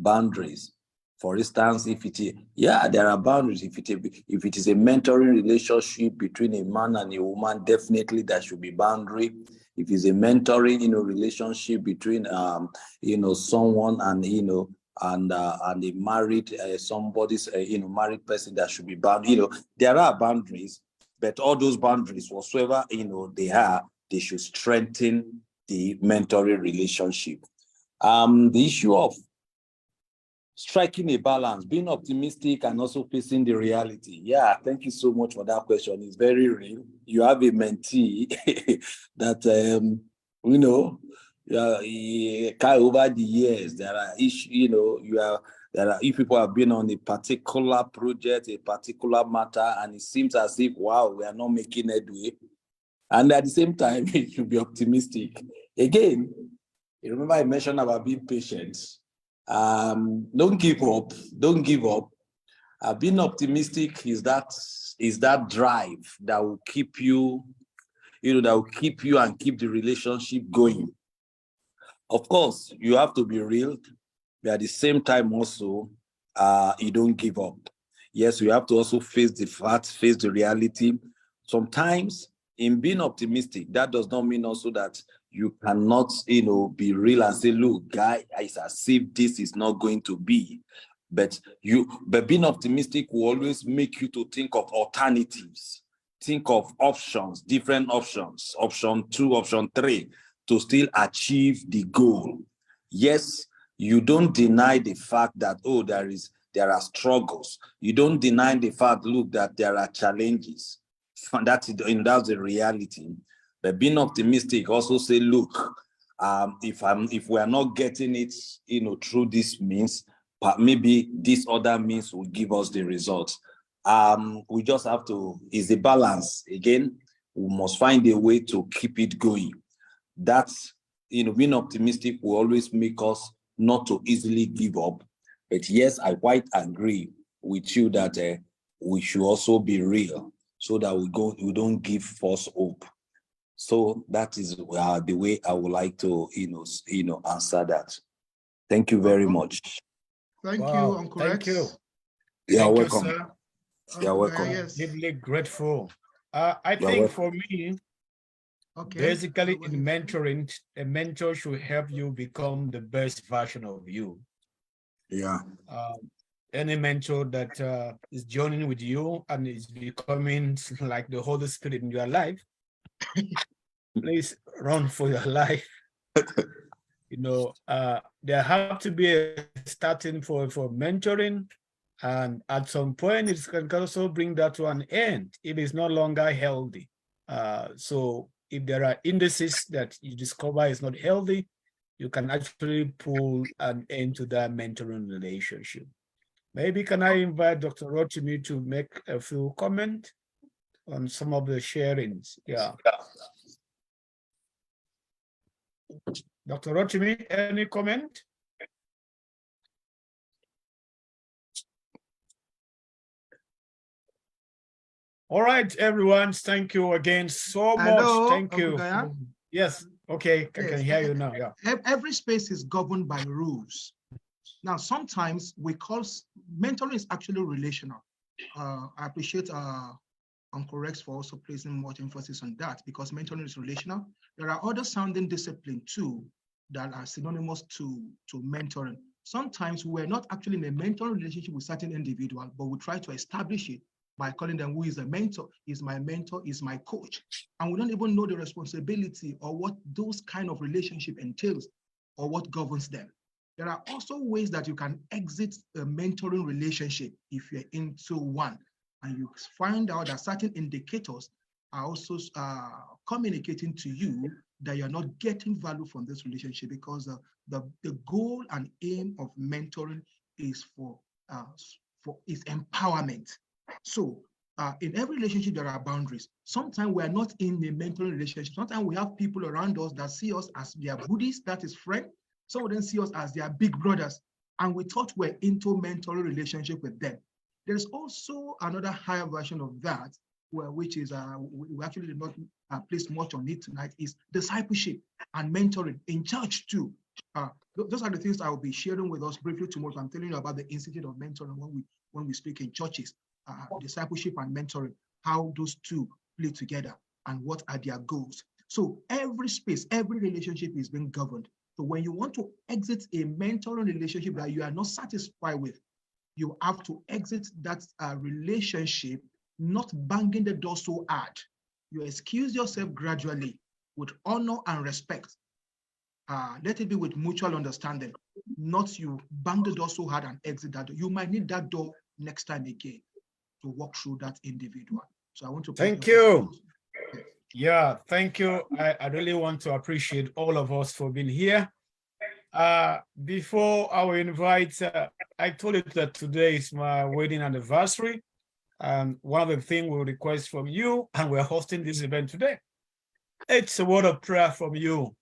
Boundaries. For instance, there are boundaries. If it is a mentoring relationship between a man and a woman, definitely there should be boundary. If it's a mentoring, relationship between someone and a married married person, that should be bound. There are boundaries, but all those boundaries, whatsoever they should strengthen the mentoring relationship. The issue of striking a balance, being optimistic and also facing the reality. Yeah, thank you so much for that question. It's very real. You have a mentee that over the years, there are issues, if people have been on a particular project, a particular matter, and it seems as if, wow, we are not making headway. And at the same time, you should be optimistic. Again, you remember I mentioned about being patient. Don't give up. Being optimistic is that drive that will keep you, and keep the relationship going. Of course, you have to be real, but at the same time also, you don't give up. Yes, you have to also face the facts, face the reality. Sometimes in being optimistic, that does not mean also that you cannot, be real and say, look, guy, it's as if this is not going to be. But being optimistic will always make you to think of alternatives, think of options, different options, option 2, option 3, to still achieve the goal. Yes, you don't deny the fact that, there are struggles. You don't deny the fact, look, that there are challenges. That's the reality. But being optimistic also say, look, if we are not getting it, through this means, maybe this other means will give us the results. We just have to, it's a balance. Again, we must find a way to keep it going. That's, being optimistic will always make us not to easily give up. But yes, I quite agree with you that we should also be real so that we don't give false hope. So that is the way I would like to, answer that. Thank you very much. Thank Wow, you, Uncle thank Rex. you. You're Thank welcome. you, sir. You're welcome. Yes. Deeply grateful. I You're think welcome. for me, Okay. basically in mentoring, a mentor should help you become the best version of you. Yeah. Any mentor that is joining with you and is becoming like the Holy Spirit in your life, please run for your life. There have to be a starting for mentoring, and at some point it can also bring that to an end if it's no longer healthy. So if there are indices that you discover is not healthy, you can actually pull an end to that mentoring relationship. Maybe can I invite Dr. Rotimi to make a few comments on some of the sharings? Yeah. Dr. Rotimi, any comment? All right, everyone. Thank you again so much. Hello, Thank Uncle you. Gaya? Yes. Okay. I Yes. can hear you now. Yeah. Every space is governed by rules. Now, sometimes mentoring is actually relational. I appreciate Uncle Rex for also placing much emphasis on that, because mentoring is relational. There are other sounding disciplines too that are synonymous to mentoring. Sometimes we're not actually in a mentoring relationship with certain individual, but we try to establish it by calling them who is a mentor, is my mentor, is my coach. And we don't even know the responsibility or what those kind of relationship entails or what governs them. There are also ways that you can exit a mentoring relationship if you're into one, and you find out that certain indicators are also communicating to you that you're not getting value from this relationship, because the goal and aim of mentoring is is empowerment. So in every relationship, there are boundaries. Sometimes we are not in a mentoring relationship. Sometimes we have people around us that see us as their buddies, that is friend. Some of them see us as their big brothers, and we thought we're into mentoring relationship with them. There's also another higher version of that, which is, we actually did not place much on it tonight, is discipleship and mentoring in church too. Those are the things I will be sharing with us briefly tomorrow. I'm telling you about the Institute of Mentoring when we speak in churches, discipleship and mentoring, how those two play together and what are their goals. So every space, every relationship is being governed. So when you want to exit a mentoring relationship that you are not satisfied with, you have to exit that relationship, not banging the door so hard. You excuse yourself gradually with honor and respect. Let it be with mutual understanding, not you bang the door so hard and exit that door. You might need that door next time again to walk through that individual. So I want to thank you. Yeah, thank you. I really want to appreciate all of us for being here. Before I will invite, I told you that today is my wedding anniversary. And one of the things we'll request from you, and we're hosting this event today, it's a word of prayer from you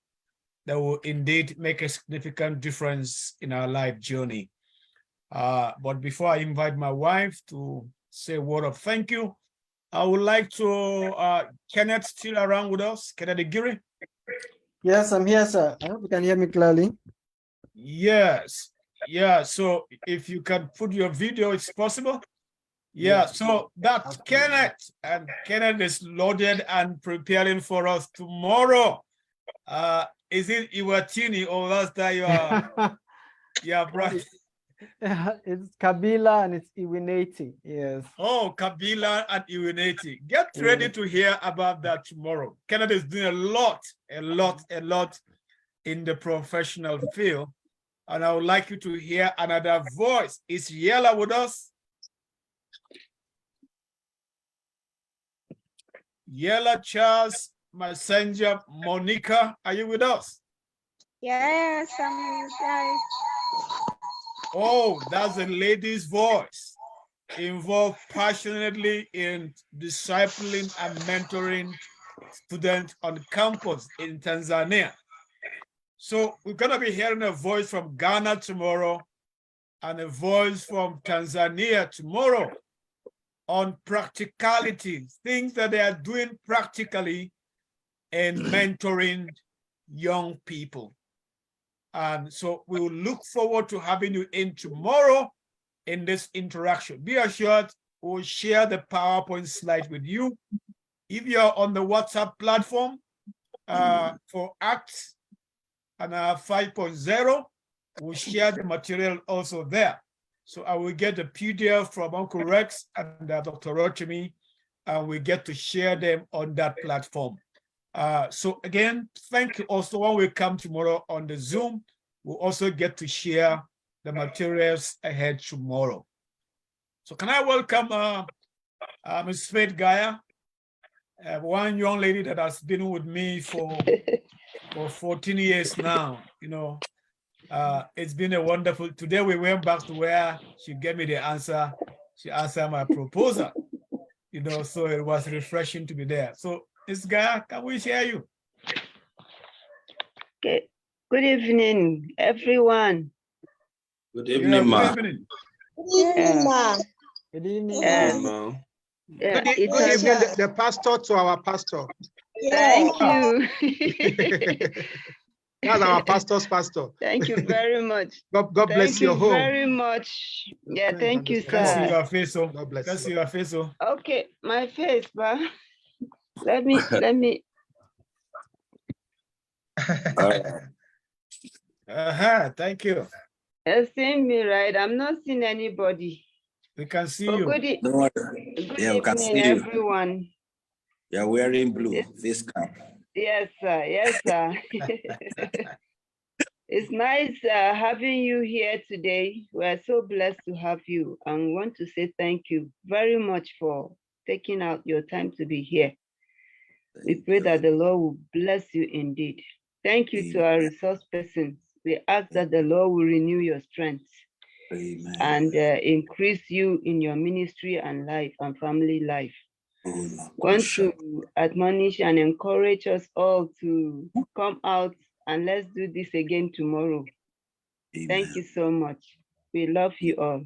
that will indeed make a significant difference in our life journey. But before I invite my wife to say a word of thank you, I would like to, Kenneth still around with us? Kenneth Igiri? Yes, I'm here, sir. I hope you can hear me clearly. Yes. Yeah, so if you can put your video, it's possible. Yeah, so that's Kenneth, and Kenneth is loaded and preparing for us tomorrow. Is it Iwatini or last time you are? Yeah, right. It's Kabila and it's Iwineti. Yes. Oh, Kabila and Iwineti. Get ready to hear about that tomorrow. Kenneth is doing a lot in the professional field, and I would like you to hear another voice. Is Yella with us? Yella, Charles, Messenger, Monica, are you with us? Yes, I'm with you guys. Oh, that's a lady's voice, involved passionately in discipling and mentoring students on campus in Tanzania. So we're gonna be hearing a voice from Ghana tomorrow and a voice from Tanzania tomorrow on practicality, things that they are doing practically in mentoring young people. And so we will look forward to having you in tomorrow in this interaction. Be assured we'll share the PowerPoint slide with you. If you're on the WhatsApp platform for ACT and 5.0, we'll share the material also there. So I will get the PDF from Uncle Rex and Dr. Rotimi, and we get to share them on that platform. So again, thank you. Also, when we come tomorrow on the Zoom, we'll also get to share the materials ahead tomorrow. So can I welcome Ms. Faith Gaia, one young lady that has been with me for 14 years now. You know, it's been a wonderful, today we went back to where she gave me the answer. She answered my proposal, you know, so it was refreshing to be there. So Ms. Gaia, can we hear you? Okay. Good evening, everyone. Good evening, ma. Good evening, ma. Good evening. Good evening, the pastor to our pastor. Thank you. That's our pastor's pastor. Thank you very much. God bless your home. Thank you very much. Yeah, thank you, sir. Can see your face, so. God bless Can see your face, so. Okay, my face, but let me. Thank you. You're seeing me, right? I'm not seeing anybody. We can see Oh, you. good, Don't worry. good Yeah, we can evening, see you. everyone. You're wearing blue, It's, this cap. yes, sir. You're wearing blue, this cap. Yes, sir. Yes, sir. It's nice having you here today. We're so blessed to have you and want to say thank you very much for taking out your time to be here. We pray that the Lord will bless you indeed. Thank you to our resource persons. We ask that the Lord will renew your strength Amen. and increase you in your ministry and life and family life. Want to admonish and encourage us all to come out and let's do this again tomorrow. Amen. Thank you so much. We love you all.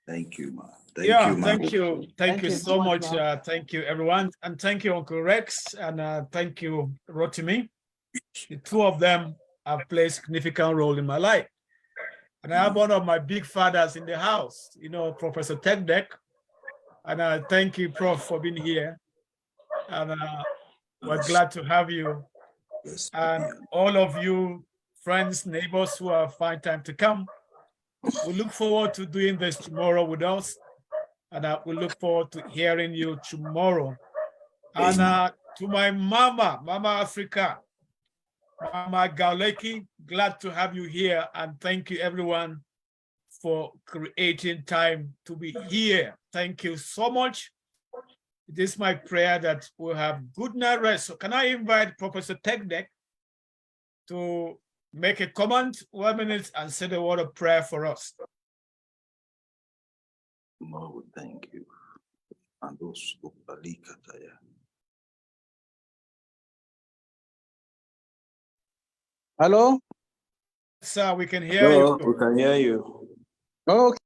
Thank you, ma. Thank you. Thank you so much. Thank you, everyone. And thank you, Uncle Rex. And thank you, Rotimi. The two of them have played a significant role in my life. And I have one of my big fathers in the house, you know, Professor Tekdek. And I thank you, Prof, for being here. And we're glad to have you. And all of you friends, neighbors who have found time to come. We look forward to doing this tomorrow with us. And we look forward to hearing you tomorrow. And to my mama, Mama Africa, Mama Gauleki, glad to have you here. And thank you, everyone, for creating time to be here. Thank you so much. It is my prayer that we'll have good night rest. So can I invite Professor Tekdek to make a comment, 1 minute, and say the word of prayer for us? Lord, thank you. Hello? Sir, we can hear you. We can hear you. Okay.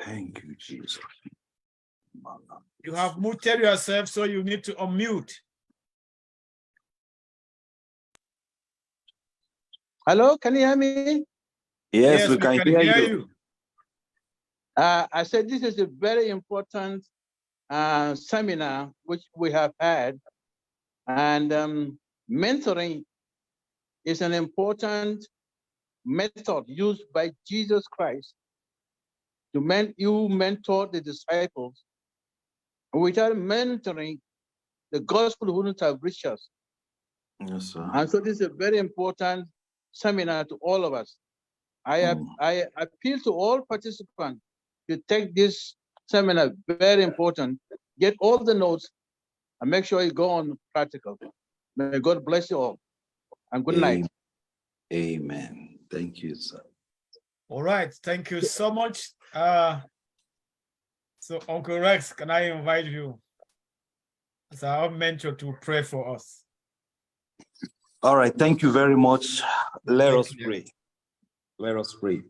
Thank you, Jesus. You have muted yourself, so you need to unmute. Hello, can you hear me? Yes, we can hear you. I said this is a very important seminar which we have had, and mentoring is an important method used by Jesus Christ to mentor the disciples. Without mentoring, the gospel wouldn't have reached us. Yes, sir. And so this is a very important seminar to all of us. I appeal to all participants to take this seminar very important, get all the notes, and make sure you go on practical. May God bless you all, and good night. Amen. Thank you, sir. All right, thank you so much. So Uncle Rex, can I invite you as our mentor to pray for us? All right, thank you very much. Let us pray. Let us pray.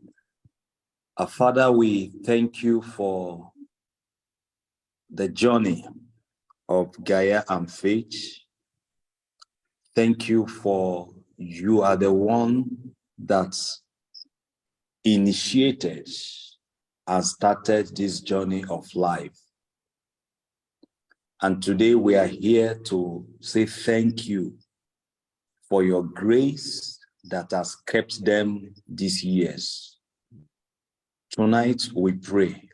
Our Father, we thank you for the journey of Gaia and Faith. Thank you for you are the one that initiated and started this journey of life. And today we are here to say thank you for your grace that has kept them these years. Tonight we pray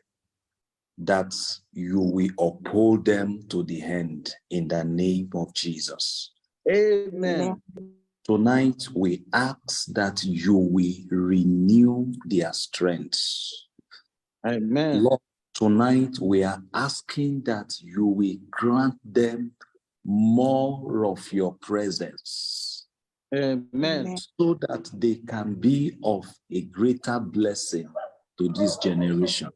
that you will uphold them to the end in the name of Jesus. Amen. Tonight we ask that you will renew their strength. Amen. Lord, tonight we are asking that you will grant them more of your presence. Amen. So that they can be of a greater blessing to this generation.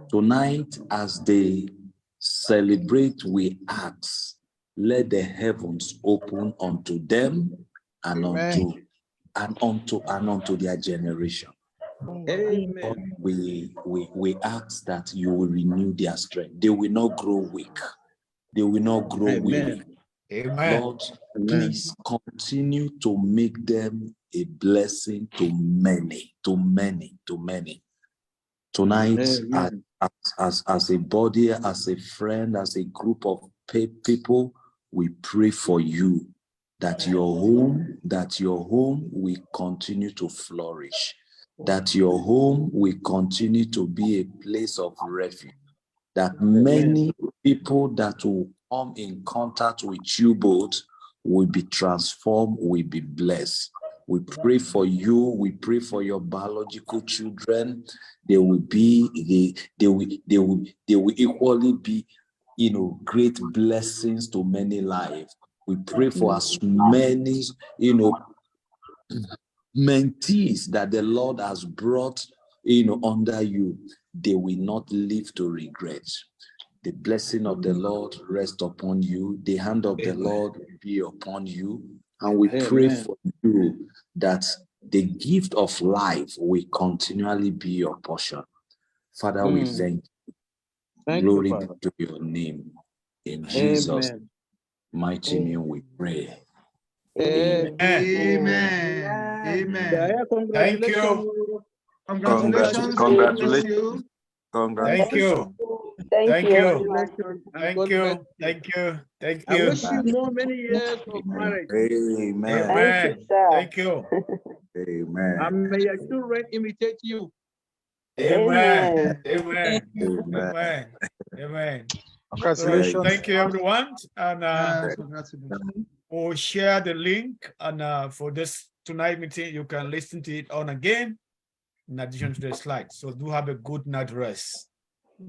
Tonight, as they celebrate, we ask, let the heavens open unto them and unto their generation. Amen. We ask that you will renew their strength. They will not grow weak. They will not grow weary. Amen. Lord, please continue to make them a blessing to many, to many, to many. Tonight, as a body, as a friend, as a group of people, we pray for you that your home will continue to flourish, that your home will continue to be a place of refuge, that many people that will come in contact with you both will be transformed, will be blessed. We pray for you. We pray for your biological children. They will equally be, great blessings to many lives. We pray for as many, mentees that the Lord has brought, under you. They will not live to regret. The blessing of the Lord rest upon you. The hand of the Lord be upon you. And we pray for you that the gift of life will continually be your portion. Father, we thank you. Glory be to your name. In Jesus' mighty name we pray. Amen. Amen. Thank you. Congratulations. Congratulations. Thank you. Thank you. Thank you. Thank you. Thank I you. wish you more many years of marriage. Amen. Amen. Thank you. Amen. And may your children imitate you. Amen. Amen. Amen. Amen. Amen. Congratulations. Thank you, everyone. And Congratulations. we'll share the link. And for this tonight meeting, you can listen to it on again in addition to the slides. So do have a good night rest.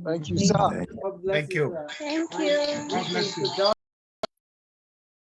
Thank you, sir. Thank you. Thank you. God bless you.